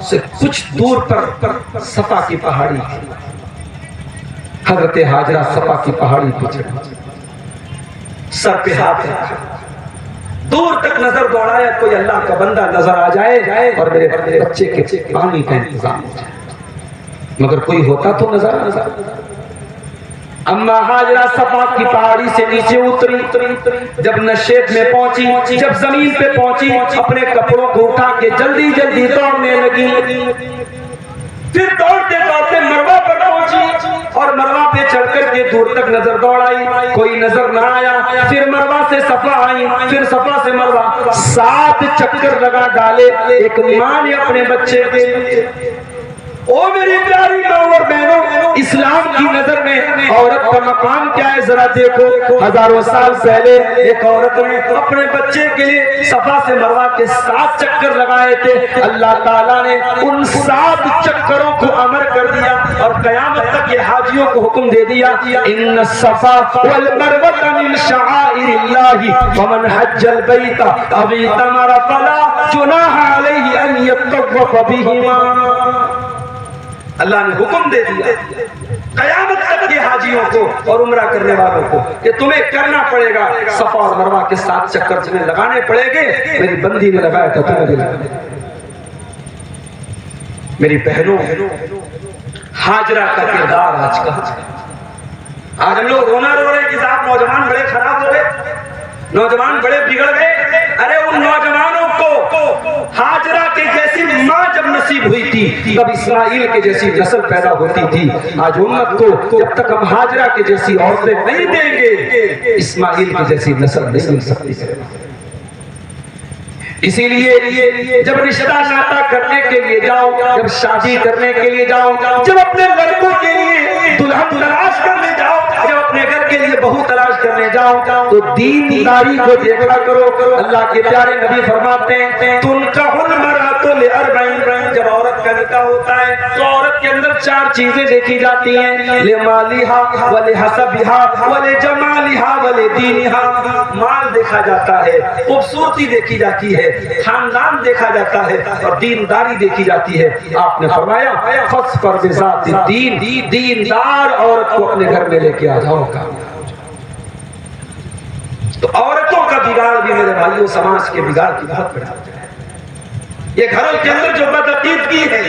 سے کچھ دور پر صفا کی پہاڑی تھی، حضرت ہاجرہ صفا کی پہاڑی پہ چڑھی، سر پہ ہاتھ رکھا، دور تک نظر دوڑایا کوئی اللہ کا بندہ نظر آ جائے اور میرے بچے کے پانی کا انتظام ہو جائے، مگر کوئی ہوتا تو نظر آ جائے۔ اما ہاجرہ صفا کی پہاڑی سے نیچے اتری، جب نشیب میں پہنچی، جب زمین پہ پہنچی، اپنے کپڑوں کو اٹھا کے جلدی جلدی دوڑنے لگی، پھر دوڑتے دوڑتے مروہ پر پہنچی، اور مروہ پہ چڑھ کر کے دور تک نظر دوڑائی، کوئی نظر نہ آیا۔ پھر مروہ سے صفا آئی، پھر صفا سے مروہ، 7 چکر لگا ڈالے ایک ماں نے اپنے بچے کے لیے۔ او میری پیاری ماں اور بہنوں، اسلام کی نظر میں عورت کا مقام کیا ہے ذرا دیکھو۔ ہزاروں سال پہلے ایک عورت نے اپنے بچے کے لیے صفا سے مروہ کے 7 چکر لگائے تھے۔ اللہ تعالیٰ نے ان 7 چکروں کو امر کر دیا اور قیامت تک یہ حاجیوں کو حکم دے دیا، ان الصفا والمروۃ من شعائر اللہ ومن حج البیت او اعتمر فلا جناح علیہ ان یطوف بہما۔ اللہ نے حکم دے دیا قیامت تک کے حاجیوں کو اور عمرہ کرنے والوں کو کہ تمہیں کرنا پڑے گا، صفا اور مروہ کے 7 چکر تمہیں لگانے پڑے گے۔ میری بندی نے لگایا تھا تمہیں بھی لگانا۔ میری بہنوں، ہاجرہ کا کردار آج کا، آج ہم لوگ رونا رو رہے کہ صاحب نوجوان بڑے خراب ہو گئے، نوجوان بڑے بگڑ گئے۔ ارے ان نوجوانوں کو ہاجرہ کے جیسی ماں جب نصیب ہوئی تھی تب اسماعیل کے جیسی نسل پیدا ہوتی تھی۔ آج امت کو جب تک ہم ہاجرہ کے جیسی عورتیں نہیں دیں گے، اسماعیل کی جیسی نسل نہیں مل سکتی۔ اسی لیے جب رشتہ ناتا کرنے کے لیے جاؤ، جب شادی کرنے کے لیے جاؤ، جب اپنے لڑکوں کے لیے دلہن تلاش کرنے جاؤ، جب اپنے گھر کے لیے بہو تلاش کرنے جاؤ تو دینداری کو دیکھا کرو۔ اللہ کے پیارے نبی فرماتے ہیں تنکح المرأۃ لأربع، جب عورت کا نکاح ہوتا ہے تو عورت کے اندر 4 چیزیں دیکھی جاتی ہیں، لمالها ولحسبها ولجمالها ولدینها۔ مال دیکھا جاتا ہے، خوبصورتی دیکھی جاتی ہے، خاندان دیکھا جاتا ہے اور دینداری دیکھی جاتی ہے۔ آپ نے فرمایا فاظفر بذات الدین، دیندار عورت کو اپنے گھر میں لے کے آ جاؤ۔ تو عورتوں کا بگاڑ بھی میرے بھائیوں سماج کے بگاڑ کی بہت بڑا وجہ ہے۔ یہ گھروں کے اندر جو بدعقیدگی ہے،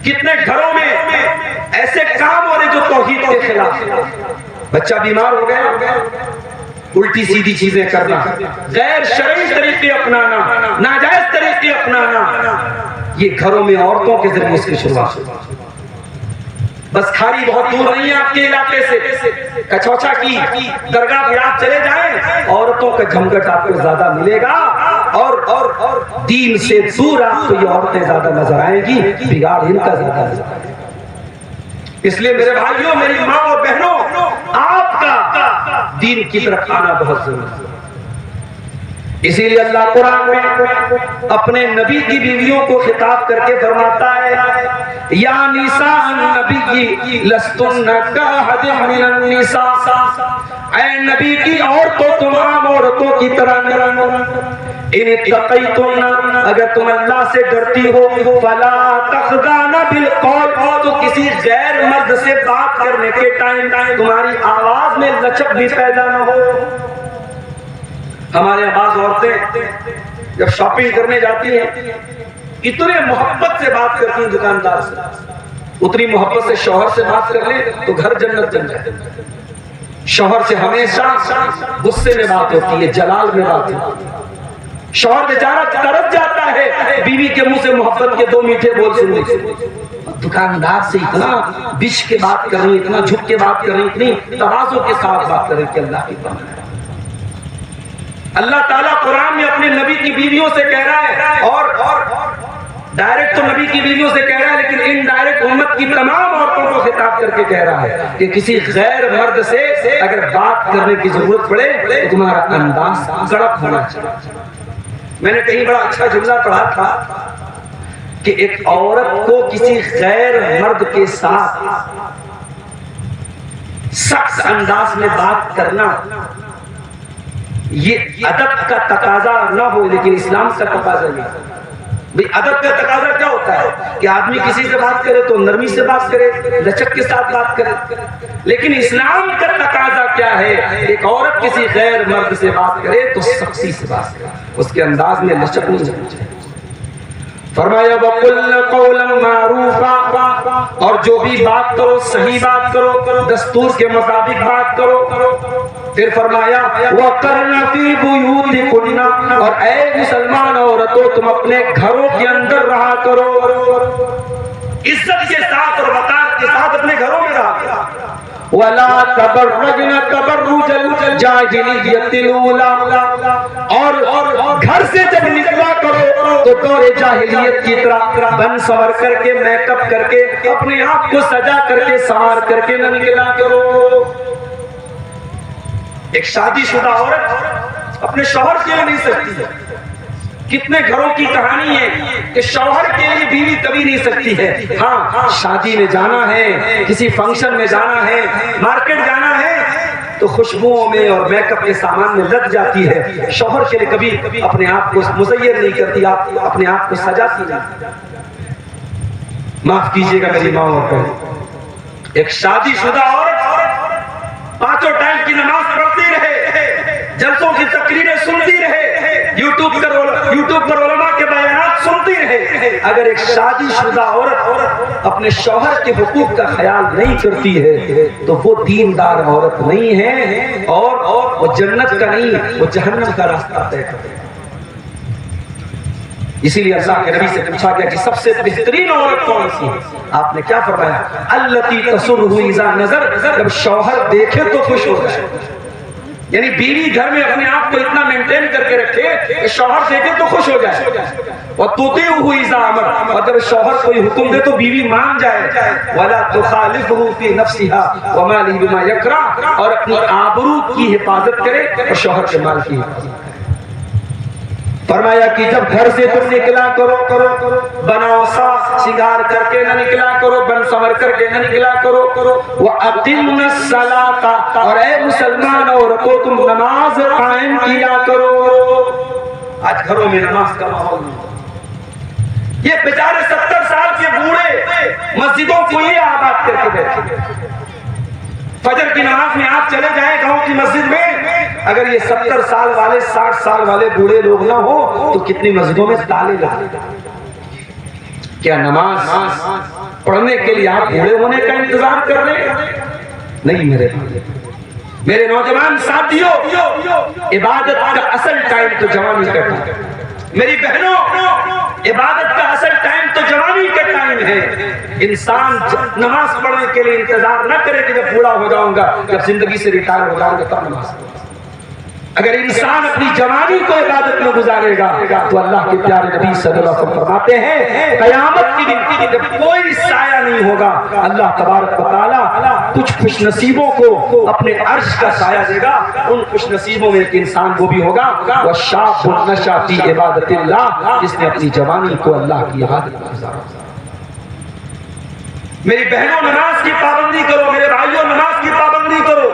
کتنے گھروں میں ایسے کام ہو رہے جو توحید کے خلاف ہے۔ بچہ بیمار ہو گیا، الٹی سیدھی چیزیں کرنا، غیر شرعی طریقے اپنانا، ناجائز طریقے اپنانا، یہ گھروں میں عورتوں کے ذریعے اس کی شروعات ہوتی ہے۔ بس کھاری بہت دور نہیں ہے آپ کے علاقے سے، کچوچا کی درگاہ پہ آپ چلے جائیں، عورتوں کا جھمگٹ آپ کو زیادہ ملے گا اور دین سے دور آپ کو یہ عورتیں زیادہ نظر آئیں گی، بگاڑ ان کا زیادہ نظر آئے گا۔ اس لیے میرے بھائیوں، میری ماں اور بہنوں، آپ کا دین کی طرف آنا بہت ضروری ہے۔ اسی لیے اللہ قرآن میں اپنے نبی کی بیویوں کو خطاب کر کے فرماتا ہے یا نساء النبی لستن کاحد من النساء، اے نبی کی عورتوں تم عام عورتوں کی طرح نہ، ان اتقیتن، اگر تم اللہ سے ڈرتی ہو، فلا تخضعن بالقول، تو کسی غیر مرد سے بات کرنے کے ٹائم تمہاری آواز میں لچک بھی پیدا نہ ہو۔ ہمارے بعض عورتیں جب شاپنگ کرنے جاتی ہیں اتنے محبت سے بات کرتی ہیں دکاندار سے، اتنی محبت سے شوہر سے بات کر لے تو گھر جنت بن جائے۔ شوہر سے ہمیشہ غصے میں بات ہوتی ہے، جلال میں بات ہوتی ہے۔ شوہر بیچارہ تڑپ جاتا ہے بیوی کے منہ سے محبت کے 2 میٹھے بول سننے سے، دکاندار سے اتنا بش کے بات کر رہی، اتنا جھک کے بات کر رہی، اتنی تواضع کے ساتھ بات کر رہی کہ اللہ کی بات ہے۔ اللہ تعالیٰ قرآن میں اپنے نبی کی بیویوں سے کہہ رہا ہے، اور ڈائریکٹ تو نبی کی بیویوں سے کہہ رہا ہے لیکن انڈائریکٹ امت کی تمام عورتوں کو خطاب کر کے کہہ رہا ہے کہ کسی غیر مرد سے اگر بات کرنے کی ضرورت پڑے تو تمہارا انداز کڑک ہونا چاہیے۔ میں نے کہیں بڑا اچھا جملہ پڑھا تھا کہ ایک عورت کو کسی غیر مرد کے ساتھ سخت انداز میں بات کرنا یہ ادب کا تقاضا نہ ہو، لیکن اسلام کا تقاضا نہیں۔ بھئی ادب کا تقاضا کیا ہوتا ہے کہ آدمی کسی سے بات کرے تو نرمی سے بات کرے، لچک کے ساتھ بات کرے، لیکن اسلام کا تقاضا کیا ہے؟ ایک عورت کسی غیر مرد سے بات کرے تو سختی سے بات کرے، اس کے انداز میں لچک نہیں ہونی چاہیے۔ فرمایا وَقُلْنَ قَوْلًا مَعْرُوفًا، اور جو بھی بات کرو صحیح بات کرو، دستور کے مطابق بات کرو۔ پھر فرمایا وَقَرْنَ فِي بُيُوتِكُنَّ، اور اے مسلمان عورتوں تم اپنے گھروں کے اندر رہا کرو۔ عزت کے ساتھ اور وقار کے ساتھ اپنے گھروں میں رہا کرو۔ وَلَا تَبَرَّجْنَ تَبَرُّجَ الْجَاهِلِيَّةِ الْأُولَىٰ، اور گھر سے جب نکلا کرو تو دور جاہلیت کی طرح بن سنور کر کے، میک اپ کر کے، اپنے آپ کو سجا کر کے، سنوار کر کے نہ نکلا کرو۔ ایک شادی شدہ عورت اپنے شوہر کے لیے نہیں سکتی ہے۔ کتنے گھروں کی کہانی ہے کہ شوہر کے لیے بیوی کبھی نہیں سکتی ہے۔ ہاں، شادی میں جانا ہے، کسی فنکشن میں جانا ہے، مارکیٹ جانا ہے تو خوشبوؤں میں اور میک اپ کے سامان میں لگ جاتی ہے۔ شوہر کے لیے کبھی اپنے آپ کو مزین نہیں کرتی، آپ اپنے آپ کو سجاتی نہیں۔ معاف کیجیے گا میری ماں اور بہن، ایک شادی شدہ عورت پانچوں ٹائم کی نماز پڑھتی رہے، جلسوں کی تقریریں سنتی رہے، یوٹیوب پر علماء کے بیانات سنتی رہے، اگر ایک شادی شدہ عورت اپنے شوہر کے حقوق کا خیال نہیں کرتی ہے تو وہ دیندار عورت نہیں ہے، اور وہ جنت کا نہیں، وہ جہنم کا راستہ طے کرے۔ اسی لیے اللہ کے نبی سے پوچھا گیا کہ سب سے بہترین عورت کون سی ہے؟ آپ نے کیا فرمایا؟ التی تسرہ اذا نظر، جب شوہر دیکھے تو خوش ہو جائے۔ یعنی بیوی گھر میں اپنے آپ کو اتنا مینٹین کر کے رکھے کہ شوہر دیکھے تو خوش ہو جائے، اور تطیعہ اذا امر، اور جب شوہر کوئی حکم دے تو بیوی مان جائے۔ ولا تخالفہ فی نفسها ومالہ بما یکرہ، اور اپنی آبرو کی حفاظت کرے اور شوہر کے مال کی حفاظت کرے۔ فرمایا کہ جب گھر سے تم نکلا کرو بناؤ صاف سنگار کر کے نہ نکلا کرو، بن سنور کر کے نہ نکلا کرو۔ وَأَقِمْنَ الصَّلَاةَ، اور اے مسلمان عورتوں تم نماز قائم کیا کرو۔ آج گھروں میں نماز کا ماحول نہیں، یہ بیچارے 70 سال کے بوڑھے مسجدوں کو یہ آباد کر کے بیٹھے۔ فجر کی نماز میں آپ چلے جائیں گاؤں کی مسجد میں، اگر یہ 70 سال والے 60 سال والے بوڑھے لوگ نہ ہو تو کتنی مسجدوں میں تالے لگے۔ کیا نماز پڑھنے کے لیے آپ بوڑھے ہونے کا انتظار کر رہے ہیں؟ نہیں میرے نوجوان ساتھیوں، عبادت کا اصل ٹائم تو جوانی کا ٹائم۔ میری بہنوں، عبادت کا اصل ٹائم تو جوانی کا ٹائم ہے۔ انسان نماز پڑھنے کے لیے انتظار نہ کرے کہ جب بوڑھا ہو جاؤں گا، جب زندگی سے ریٹائر ہو جاؤں گا تب نماز پڑھوں۔ اگر انسان اپنی جوانی کو عبادت میں گزارے گا تو اللہ کے پیارے نبی صلی اللہ علیہ وسلم فرماتے ہیں قیامت کی دن جب کوئی سایہ نہیں ہوگا، اللہ تبارک و تعالیٰ کچھ خوش نصیبوں کو اپنے عرش کا سایہ دے گا۔ ان خوش نصیبوں میں ایک انسان وہ بھی ہوگا وَالشَّابُ نَشَأَ فِي عِبَادَةِ اللَّهِ، جس نے اپنی جوانی کو اللہ کی عبادت میں گزارا۔ میری بہنوں نماز کی پابندی کرو، میرے بھائیوں نماز کی پابندی کرو۔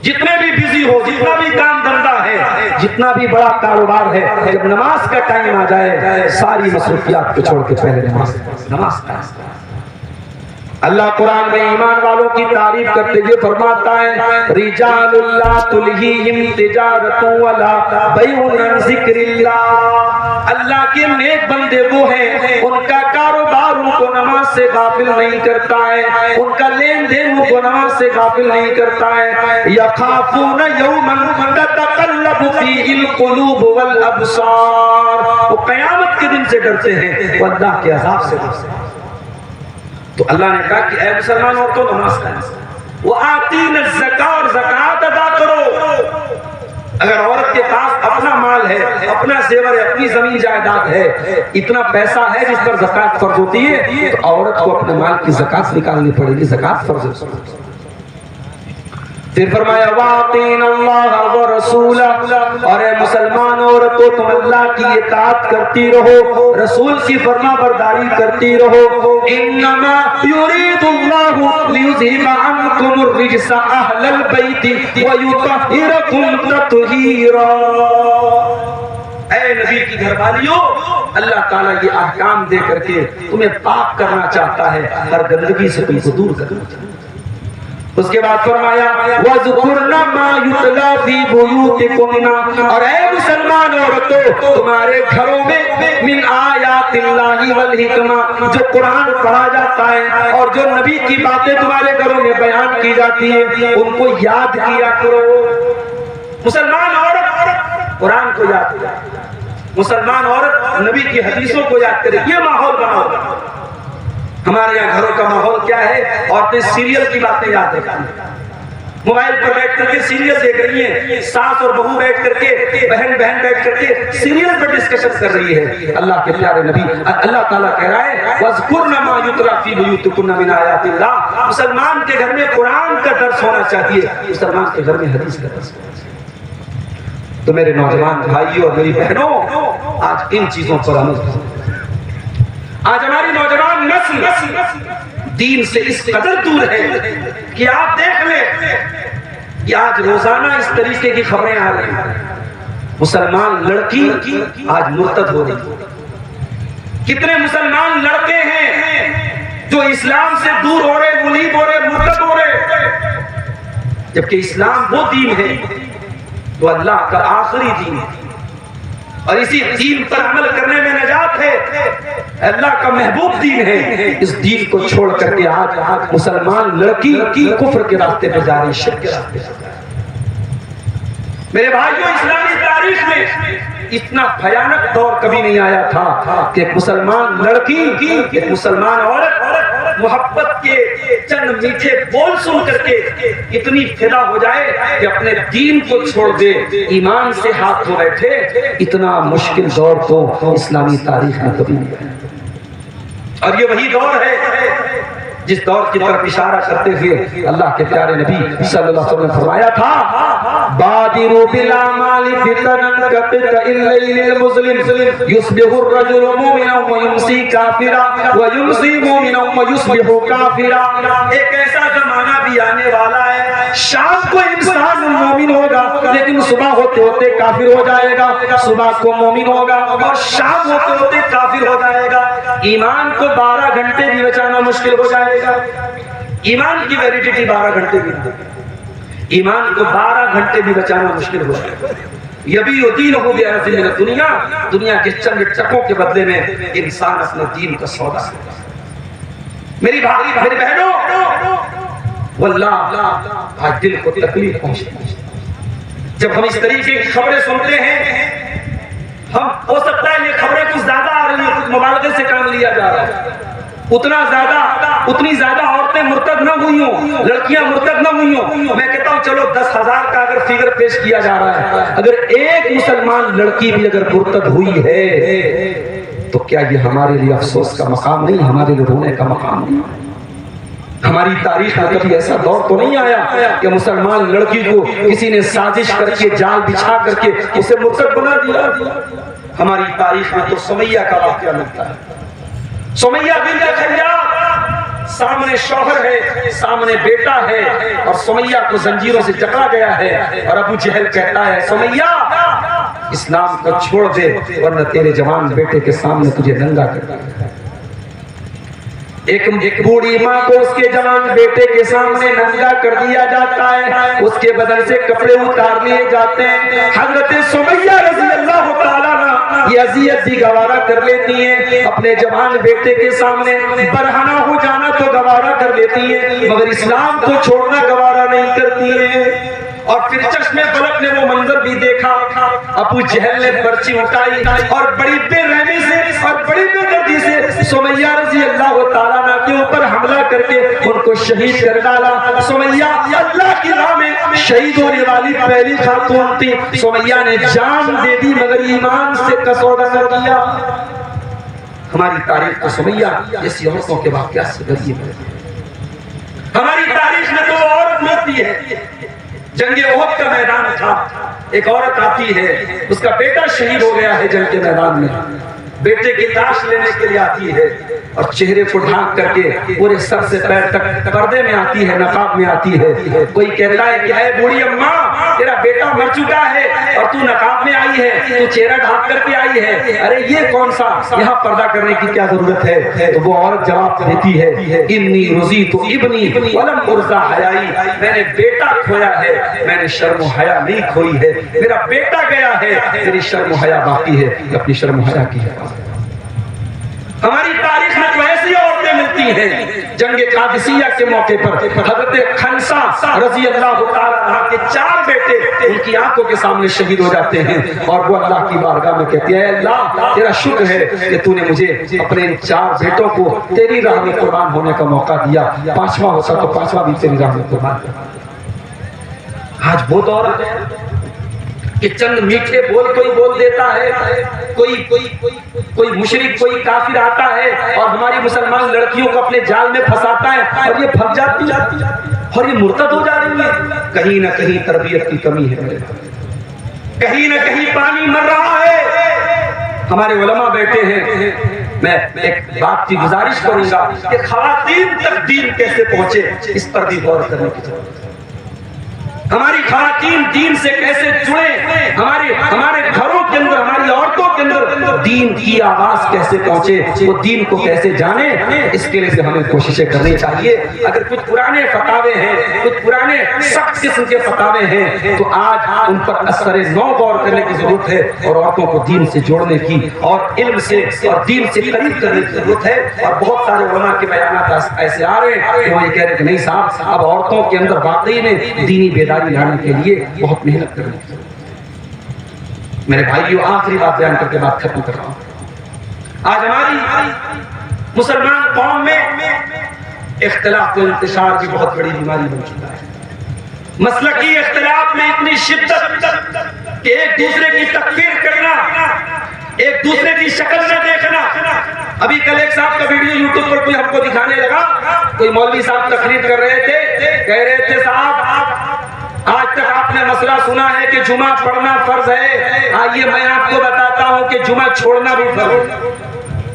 جتنے بھی بزی ہو، جتنا بھی کام دھندا ہے، جتنا بھی بڑا کاروبار ہے، جب نماز کا ٹائم آ جائے ساری مصروفیات کو چھوڑ کے پہلے نماز کا۔ اللہ قرآن میں ایمان والوں کی تعریف کرتے ہوئے فرماتا ہے رجال لا تلہیہم تجارت ولا بیع عن ذکر اللہ، اللہ کے نیک بندے وہ ہیں ان کا کاروبار ان کو نماز سے غافل نہیں کرتا ہے، ان کا لین دین ان کو نماز سے غافل نہیں کرتا ہے۔ یخافون یوما تتقلب فیہ القلوب والابصار، وہ قیامت کے دن سے ڈرتے ہیں، وہ اللہ کے عذاب سے ڈرتے ہیں۔ تو اللہ نے کہا کہ اے مسلمان عورتوں نماز کرو، وآتین الزکاۃ، اور زکوٰۃ ادا کرو۔ اگر عورت کے پاس اپنا مال ہے، اپنا زیور ہے، اپنی زمین جائیداد ہے، اتنا پیسہ ہے جس پر زکوٰۃ فرض ہوتی ہے، تو عورت کو اپنے مال کی زکوٰۃ نکالنی پڑے گی، زکوٰۃ فرض ہے۔ پھر فرمایا وَأَطِیعْنَ اللَّهَ وَرَسُولَهُ، اور اے مسلمان عورتوں تم اللہ کی اطاعت کرتی رہو، رسول کی فرما برداری کرتی رہو۔ انما یرید اللہ لیذہب عنکم الرجس اہل البیت ویطہرکم تطہیرا۔ اے نبی کی گھر والیوں، اللہ تعالیٰ یہ احکام دے کر کے تمہیں پاک کرنا چاہتا ہے، ہر گندگی سے تم کو دور کرنا چاہتا ہے۔ اس کے بعد فرمایا وَذْكُرْنَ مَا يُتْلَى فِي بُيُوتِكُنَّ، اور اے مسلمان عورتوں تمہارے گھروں میں من آیات اللہ والحکمہ، جو قرآن پڑھا جاتا ہے اور جو نبی کی باتیں تمہارے گھروں میں بیان کی جاتی ہیں ان کو یاد کیا کرو۔ مسلمان عورت قرآن کو یاد کرے، مسلمان عورت نبی کی حدیثوں کو یاد کرے، یہ ماحول بناؤ۔ ہمارے یہاں گھروں کا ماحول کیا ہے؟ عورتیں سیریل کی باتیں یاد رکھتی ہیں، موبائل پر بیٹھ کر کے سیریل دیکھ رہی ہیں، ساس اور بہو بیٹھ کر کے، بہن بیٹھ کر کے سیریل پر ڈسکشن کر رہی ہے۔ اللہ کے پیارے نبی اللہ تعالیٰ کہہ رہا ہے وَاذْكُرْنَ مَا يُتْلَىٰ فِي بُيُوتِكُنَّ مِنْ آيَاتِ اللَّهِ، مسلمان کے گھر میں قرآن کا درس ہونا چاہیے، مسلمان کے گھر میں حدیث کا درس ہونا چاہیے۔ تو میرے نوجوان بھائیوں اور میری بہنوں، آج ان چیزوں پر عمل کریں۔ آج ہماری نوجوان نسل دین سے اس قدر دور ہے کہ آپ دیکھ لیں کہ آج روزانہ اس طریقے کی خبریں آ رہی ہیں، مسلمان لڑکی آج مرتد ہو رہی ہے۔ کتنے مسلمان لڑکے ہیں جو اسلام سے دور ہو رہے، منیب ہو رہے، مرتد ہو رہے، جبکہ اسلام وہ دین ہے تو اللہ کا آخری دین ہے، اور اسی دین پر عمل کرنے میں نجات ہے، اللہ کا محبوب دین ہے۔ اس دین کو چھوڑ کر کے آج مسلمان لڑکی کفر کے راستے پہ جا رہی، شرک کے راستے پہ جا رہی۔ میرے بھائیوں، اسلامی تاریخ میں اتنا بھیانک دور کبھی نہیں آیا تھا کہ ایک مسلمان لڑکی، ایک مسلمان عورت محبت کے چند میٹھے بول سن کر کے اتنی فدا ہو جائے کہ اپنے دین کو چھوڑ دے، ایمان سے ہاتھ دھو بیٹھے۔ اتنا مشکل دور تو اسلامی تاریخ میں کبھی نہیں آیا، اور یہ وہی دور ہے جس دور کی طرف اشارہ کرتے ہوئے اللہ کے پیارے نبی صلی اللہ علیہ وسلم نے فرمایا تھا بادروا بالاعمال فتنا كقطع الليل المظلم يصبح الرجل مؤمنا ويمسي كافرا ويمسي مؤمنا ويصبح كافرا۔ ایک ایسا زمانہ بھی آنے والا ہے، شام کو انسان مومن ہوگا لیکن صبح ہوتے ہوتے کافر ہو جائے گا، صبح کو مومن ہوگا اور شام ہوتے ہوتے کافر ہو جائے گا۔ ایمان کو 12 گھنٹے بھی بچانا مشکل ہو جائے گا۔ ایمان کی ویلیڈیٹی 12 گھنٹے کی ہے، ایمان کو 12 گھنٹے بھی بچانا مشکل ہو جائے گا۔ یبی دینہ بعرض من الدنیا، دنیا کے چند ٹکوں کے بدلے میں انسان اپنے دین کا سودا کرتا ہے۔ میری بھائی میری بہنوں، واللہ آج دل کو تکلیف پہنچتی ہے جب ہم اس طریقے کی خبریں سنتے ہیں۔ ہم ہو سکتا ہے یہ خبریں کچھ زیادہ آ رہی ہیں، کچھ مبالغے سے کام لیا جا رہا ہے، اتنی زیادہ عورتیں مرتد نہ ہوئی ہوں، لڑکیاں مرتد نہ ہوئی ہوں۔ میں کہتا ہوں چلو 10,000 کا اگر فگر پیش کیا جا رہا ہے، اگر ایک مسلمان لڑکی بھی اگر مرتد ہوئی ہے تو کیا یہ ہمارے لیے افسوس کا مقام نہیں، ہمارے لیے رونے کا مقام نہیں؟ ہماری تاریخ میں کبھی ایسا دور تو نہیں آیا کہ مسلمان لڑکی کو کسی نے سازش کر کے جال بچھا کر کے اسے مرتد بنا دیا۔ ہماری تاریخ میں تو سمیہ کا واقعہ ملتا ہے۔ سمیہ بنت خیاط، سامنے شوہر ہے، سامنے بیٹا ہے، اور سمیہ کو زنجیروں سے جکڑا گیا ہے، اور ابو جہل کہتا ہے سمیہ اسلام کو چھوڑ دے ورنہ تیرے جوان بیٹے کے سامنے تجھے ننگا کر دے۔ ایک بوڑھی ماں کو اس کے جوان بیٹے کے سامنے ننگا کر دیا جاتا ہے، اس کے بدن سے کپڑے اتار لیے جاتے ہیں۔ حضرت سمیہ رضی اللہ تعالیٰ یہ اذیت بھی گوارا کر لیتی ہیں، اپنے جوان بیٹے کے سامنے برہنہ ہو جانا تو گوارا کر لیتی ہیں، مگر اسلام کو چھوڑنا گوارا نہیں کرتی ہیں۔ اور پھر چشمے فلک نے وہ منظر بھی دیکھا، ابو جہل نے برچی اٹھائی اور بڑی بے رحمی سے اور بڑی بے دردی سے سمیہ رضی اللہ تعالیٰ عنہ کے اوپر حملہ کر کے ان کو شہید کر ڈالا۔ سمیہ اللہ کی راہ میں شہید ہونے والی پہلی خاتون تھی۔ سمیہ نے جان دے دی مگر ایمان سے سودا نہ کیا۔ ہماری تاریخ کو سمیہ جیسی عورتوں کے واقعات سے بھری ہے۔ ہماری تاریخ میں تو عورت ملتی ہے۔ جنگ احد کا میدان تھا، ایک عورت آتی ہے، اس کا بیٹا شہید ہو گیا ہے جنگ کے میدان میں، بیٹے کی لاش لینے کے لیے آتی ہے اور چہرے کو ڈھانک کر کے پورے سر سے پیر تک پردے میں آتی ہے، نقاب میں آتی ہے۔ کوئی کہتا ہے کہ اے بوڑھی اماں تیرا بیٹا مر چکا ہے اور تو نقاب میں آئی ہے، تو چہرہ ڈھانک کر کے آئی ہے، ارے یہ کون سا یہاں پردہ کرنے کی کیا ضرورت ہے؟ تو وہ عورت جواب دیتی ہے انی رضیت ابنی ولم ارضى حیائی، میں نے بیٹا کھویا ہے، میں نے شرم و حیا نہیں کھوئی ہے، میرا بیٹا گیا ہے، میری شرم و حیا باقی ہے، اپنی شرم و حیا کی حفاظت۔ ہماری تاریخ میں تو ایسی عورتیں ملتی ہیں جنگ قادسیہ کے موقع پر حضرت خنسا رضی اللہ تعالیٰ عنہ کے 4 بیٹے ان کی آنکھوں کے سامنے شہید ہو جاتے ہیں، اور وہ اللہ کی بارگاہ میں کہتے ہیں اے اللہ تیرا شکر ہے کہ تو نے مجھے اپنے ان 4 بیٹوں کو تیری راہ میں قربان ہونے کا موقع دیا، 5واں ہوتا تو 5واں بھی تیری راہ میں قربان کرتا۔ آج وہ دور ہے کہ چند میٹھے بول کوئی بول دیتا ہے، کوئی مشرک کوئی کافر آتا ہے اور ہماری مسلمان لڑکیوں کو اپنے جال میں پھنساتا ہے اور یہ پھنس جاتی اور یہ مرتد ہو جا رہی ہے۔ کہیں نہ کہیں تربیت کی کمی ہے میرے بھائی، کہیں نہ کہیں پانی مر رہا ہے۔ ہمارے علماء بیٹھے ہیں، میں ایک بات کی گزارش کروں گا کہ خواتین تک دین کیسے پہنچے، اس پر بھی غور کرنے کی ضرورت ہے۔ ہماری خواتین دین سے کیسے جڑے، ہمارے گھروں کے اندر ہماری عورتوں کے اندر دین کی آواز کیسے پہنچے، وہ دین کو کیسے جانے، اس کے لیے ہمیں کوششیں کرنی چاہیے۔ اگر کچھ پرانے فتاوے ہیں، کچھ پرانے سخت قسم کے فتاوے ہیں تو آج ان پر اثر نو غور کرنے کی ضرورت ہے اور عورتوں کو دین سے جوڑنے کی اور علم سے اور دین سے قریب کرنے کی ضرورت ہے۔ اور بہت سارے علماء کے بیانات ایسے آ رہے ہیں کہ وہ یہ کہہ رہے ہیں کہ نہیں صاحب اب عورتوں کے اندر واقعی میں دینی بیداری لانے کے لیے بہت محنت کرنی ہے۔ میرے بھائیوں آخری بات بیان کر کے بات ختم کر رہا ہوں۔ آج ہماری مسلمان قوم میں اختلاف و انتشار کی بہت بڑی بیماری بن چکا ہے۔ مسلکی اختلاف میں اتنی شدت کہ ایک دوسرے کی تکفیر کرنا، ایک دوسرے کی شکل میں دیکھنا۔ ابھی کل ایک صاحب کا ویڈیو یوٹیوب پر کوئی ہم کو دکھانے لگا، کوئی مولوی صاحب تقریر کر رہے تھے، کہہ رہے تھے صاحب آج تک آپ نے مسئلہ سنا ہے کہ جمعہ پڑھنا فرض ہے، آئیے میں آپ کو بتاتا ہوں کہ جمعہ چھوڑنا بھی فرض ہے۔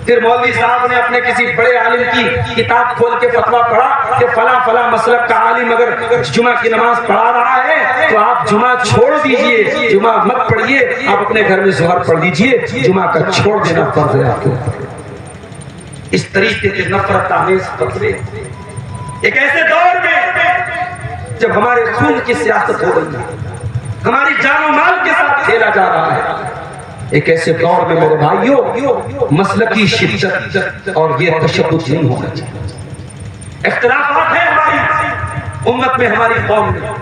پھر مولوی صاحب نے اپنے کسی بڑے عالم کی کتاب کھول کے فتویٰ پڑھا کہ فلاں مسلک کا عالم اگر جمعہ کی نماز پڑھا رہا ہے تو آپ جمعہ چھوڑ دیجئے، جمعہ مت پڑھیے، آپ اپنے گھر میں ظہر پڑھ لیجئے، جمعہ کا چھوڑ دینا فرض ہے آپ کے اوپر۔ اس طریقے کے نفرت آمیز فتوے ایک ایسے دور میں جب ہمارے خون کی سیاست ہو رہی ہے، ہماری جان و مال کے ساتھ کھیلا جا رہا ہے، ایک ایسے دور میں میرے بھائیوں مسلکی شدت اور یہ تشدد نہیں ہونا چاہیے۔ اختلافات ہیں ہماری امت میں، ہماری قوم میں،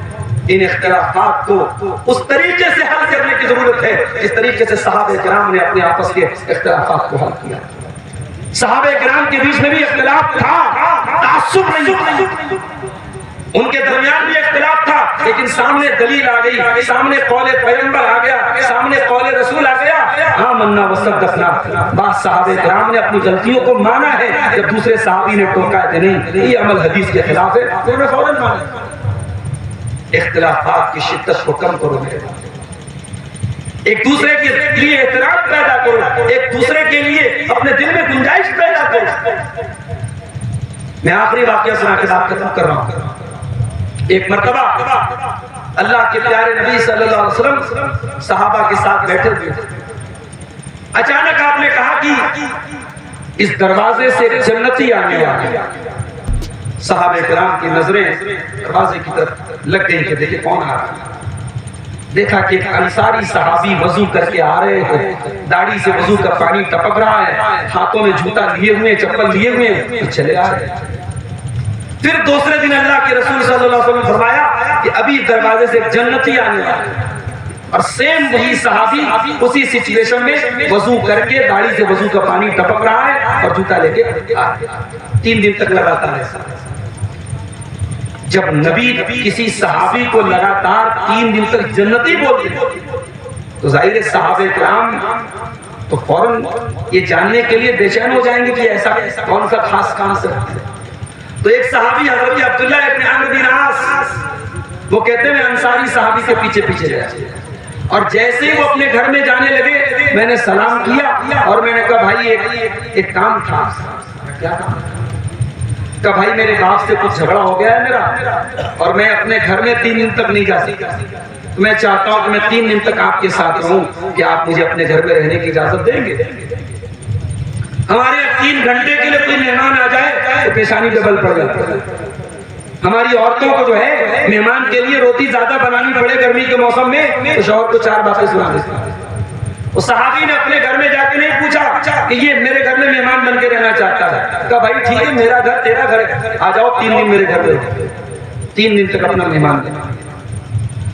ان اختلافات کو اس طریقے سے حل کرنے کی ضرورت ہے جس طریقے سے صحابہ کرام نے اپنے آپس کے اختلافات کو حل کیا۔ صحابہ کرام کے بیچ میں بھی اختلاف تھا، تعصب نہیں، ان کے درمیان بھی اختلاف تھا، لیکن سامنے دلیل آ گئی، سامنے قول پیغمبر آ گیا، سامنے قول رسول آ گیا، آمنا وصدقنا۔ بعض صحابہ کرام نے اپنی غلطیوں کو مانا ہے، جب دوسرے صحابی نے ٹوکا کہ نہیں یہ عمل حدیث کے خلاف ہے، انہوں نے فوراً مانا۔ اختلافات کی شدت کو کم کرو میرے بھائی، ایک دوسرے کے لیے احترام پیدا کرو، ایک دوسرے کے لیے اپنے دل میں گنجائش پیدا کرو۔ میں آخری واقعہ سنا کے بات ختم کر رہا ہوں۔ ایک مرتبہ اللہ کے پیارے نبی صلی اللہ علیہ وسلم صحابہ کے ساتھ بیٹھے ہوئے تھے، اچانک آپ نے کہا کہ اس دروازے سے جنتی آنے والے۔ صحابہ کرام کی نظریں دروازے کی طرف لگ گئی کہ دیکھیں کون آ رہا ہے۔ دیکھا کہ ایک انصاری صحابی وضو کر کے آ رہے ہیں، داڑھی سے وضو کا پانی ٹپک رہا ہے، ہاتھوں میں جوتا لیے ہوئے، چپل لیے ہوئے چلے آ رہے ہیں۔ پھر دوسرے دن اللہ کے رسول صلی اللہ علیہ وسلم نے فرمایا کہ ابھی دروازے سے جنتی آنے والا ہے، اور سیم وہی صحابی اسی سچویشن میں وضو کر کے داڑھی سے وضو کا پانی ٹپک رہا ہے اور جوتا لے کے آ رہا ہے۔ 3 دن تک لگاتار ایسا۔ جب نبی کسی صحابی کو لگاتار 3 دن تک جنتی بول دے تو ظاہر صحابہ کرام تو فوراً یہ جاننے کے لیے بے چین ہو جائیں گے کہ ایسا کون سا خاص کام سے۔ تو ایک صحابی حضرت عبداللہ ابن عمرو بن عاص، وہ کہتے ہیں میں انصاری صحابی کے پیچھے پیچھے گیا، اور جیسے ہی وہ اپنے گھر میں جانے لگے میں نے سلام کیا اور میں نے کہا بھائی ایک کام تھا۔ کیا کام تھا؟ کہا بھائی میرے باپ سے کچھ جھگڑا ہو گیا ہے میرا، اور میں اپنے گھر میں 3 دن تک نہیں جا سکتا، میں چاہتا ہوں کہ میں 3 دن تک آپ کے ساتھ رہوں، کہ آپ مجھے اپنے گھر میں رہنے کی اجازت دیں گے؟ ہمارے 3 گھنٹے کے لیے کوئی مہمان آ جائے تو پیشانی پہ بل پڑ جاتا ہے۔ ہماری عورتوں کو جو ہے مہمان کے لیے روٹی زیادہ بنانی پڑے گرمی کے موسم میں تو شوہر کو 4 باتیں سنا دیتے ہیں۔ اس صحابی نے اپنے گھر میں جا کے نہیں پوچھا کہ یہ میرے گھر میں مہمان بن کے رہنا چاہتا ہے، کہا بھائی ٹھیک ہے، میرا گھر تیرا گھر ہے، آ جاؤ 3 دن میرے گھر میں، 3 دن تک اپنا مہمان بنا۔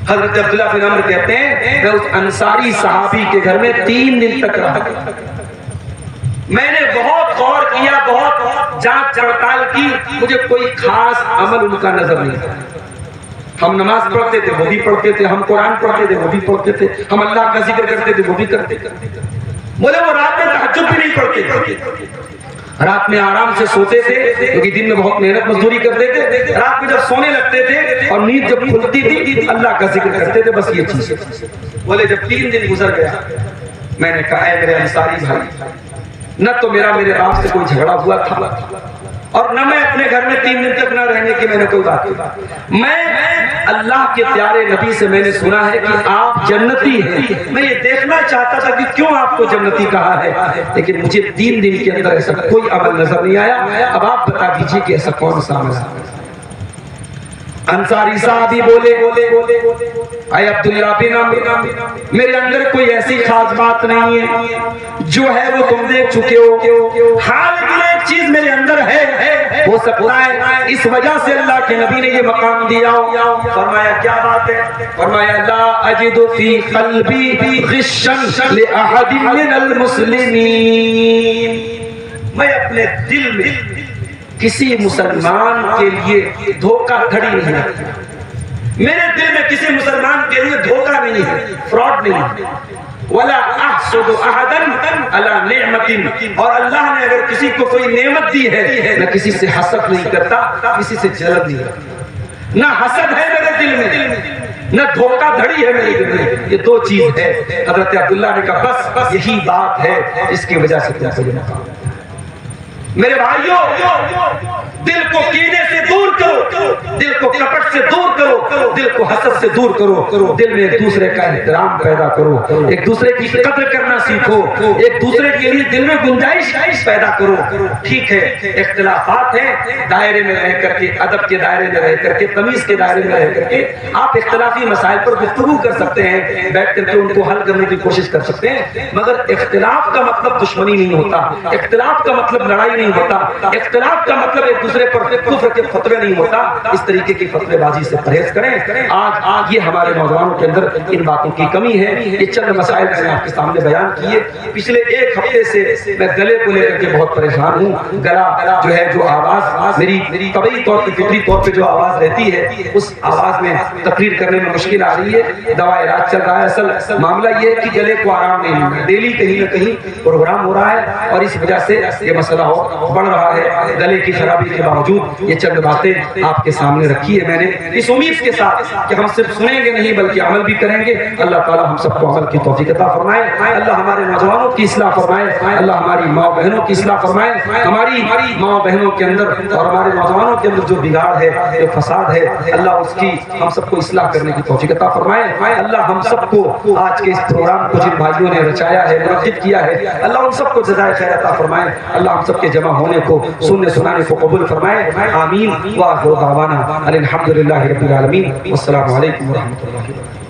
حضرت عبداللہ بن عمر کہتے ہیں میں اس انصاری صحابی کے گھر میں 3 دن تک رہا، میں نے بہت غور کیا، بہت جانچ پڑتال کی، مجھے کوئی خاص عمل ان کا نظر نہیں آیا۔ ہم نماز پڑھتے تھے وہ بھی پڑھتے تھے، ہم قرآن پڑھتے تھے وہ بھی پڑھتے تھے، ہم اللہ کا ذکر کرتے تھے وہ بھی کرتے تھے، بولے وہ رات میں تہجد بھی نہیں پڑھتے تھے، رات میں آرام سے سوتے تھے کیونکہ دن میں بہت محنت مزدوری کرتے تھے، رات میں جب سونے لگتے تھے اور نیند جب کھلتی تھی اللہ کا ذکر کرتے تھے، بس یہ چیز۔ بولے جب 3 دن گزر گیا میں نے کہا اے میرے انصاری بھائی، نہ تو میرے باپ سے کوئی جھگڑا ہوا تھا اور نہ میں اپنے گھر میں 3 دن تک نہ رہنے کی میں نے کوئی بات کی، میں اللہ کے پیارے نبی سے میں نے سنا ہے کہ آپ جنتی ہیں، میں یہ دیکھنا چاہتا تھا کہ کیوں آپ کو جنتی کہا ہے، لیکن مجھے 3 دن کے اندر ایسا کوئی عمل نظر نہیں آیا، اب آپ بتا دیجئے کہ ایسا کون سا عمل ہے۔ انصاری صحابی بولے اے عبداللہ بن عمر، میرے اندر کوئی ایسی خاص بات نہیں ہے، جو ہے وہ تم دیکھ چکے ہو، حال کی ایک چیز میرے اندر ہے، ہو سکتا ہے اس وجہ سے اللہ کے نبی نے یہ مقام دیا ہو۔ فرمایا کیا بات ہے؟ فرمایا لا اجد فی قلبی غشا لأحد من المسلمین، میں اپنے دل میں کسی مسلمان کے لیے دھوکہ دھڑی نہیں رکھتا، میرے دل میں کسی مسلمان کے لیے دھوکہ نہیں ہے، فراڈ نہیں ہے، ولا احسد احدا علی نعمت، اور اللہ نے اگر کسی کو کوئی نعمت دی ہے میں کسی سے حسد نہیں کرتا، کسی سے جلد نہیں کرتا، نہ حسد ہے میرے دل میں نہ دھوکہ دھڑی ہے میرے دل میں، یہ 2 چیز ہے۔ حضرت عبداللہ نے کہا بس یہی بات ہے اس کی وجہ سے تم کو یہ مقام۔ میرے بھائیوں، دل کو کینے سے دور کرو، دل کو کپٹ سے دور کرو، دل کو حسد سے دور کرو، دل میں ایک دوسرے کا احترام پیدا کرو، ایک دوسرے کی قدر کرنا سیکھو، ایک دوسرے کے لیے دل میں گنجائش پیدا کرو۔ ٹھیک ہے اختلافات ہیں، دائرے میں رہ کر کے، ادب کے دائرے میں رہ کر کے، تمیز کے دائرے میں رہ کر کے آپ اختلافی مسائل پر گفتگو کر سکتے ہیں، بیٹھ کر کے ان کو حل کرنے کی کوشش کر سکتے ہیں، مگر اختلاف کا مطلب دشمنی نہیں ہوتا، اختلاف کا مطلب لڑائی نہیں ہوتا، اختلاف کا مطلب ایک دوسرے پر کفر کے فتوے نہیں ہوتا۔ اس طریقے کی فتوے بازی سے پرہیز کریں۔ آج یہ ہمارے نوجوانوں کے اندر ان باتوں کی کمی ہے۔ یہ چند مسائل میں نے آپ کے سامنے بیان کیے۔ پچھلے 1 ہفتے سے میں گلے کو لے کر کے بہت پریشان ہوں، گلا جو ہے، جو آواز میری طبعی طور پہ، فطری طور پہ جو آواز رہتی ہے اس آواز میں تقریر کرنے میں مشکل آ رہی ہے، دوا علاج چل رہا ہے۔ اصل معاملہ یہ ہے کہ گلے کو آرام نہیں مل رہا، ڈیلی کہیں نہ کہیں پروگرام ہو رہا ہے اور اس وجہ سے یہ مسئلہ بڑھ رہا ہے۔ گلے کی خرابی کے باوجود یہ چند باتیں آپ کے سامنے رکھی ہے میں نے، اس امید کے ساتھ کہ ہم صرف سنیں گے نہیں بلکہ عمل بھی کریں گے۔ اللہ تعالی ہم سب کو عمل کی توفیق عطا فرمائے، اللہ ہمارے نوجوانوں کی اصلاح فرمائے، اللہ ہماری ماں بہنوں کی اصلاح فرمائے، ہماری ماں بہنوں کے اندر اور ہمارے نوجوانوں کے اندر جو بگاڑ ہے، جو فساد ہے، اللہ اس کی ہم سب کو اصلاح کرنے کی توفیق عطا فرمائے۔ اللہ ہم سب کو آج کے اس پروگرام کو جن بھائیوں نے رچایا ہے، منعقد کیا ہے، اللہ ان سب کو جزائے خیر عطا فرمائے، اللہ ہم سب کے جمع ہونے کو، سننے سنانے کو قبول فرمائے، آمین۔ وآخر دعوانا الحمدللہ رب العالمین، والسلام علیکم ورحمۃ اللہ وبرکاتہ۔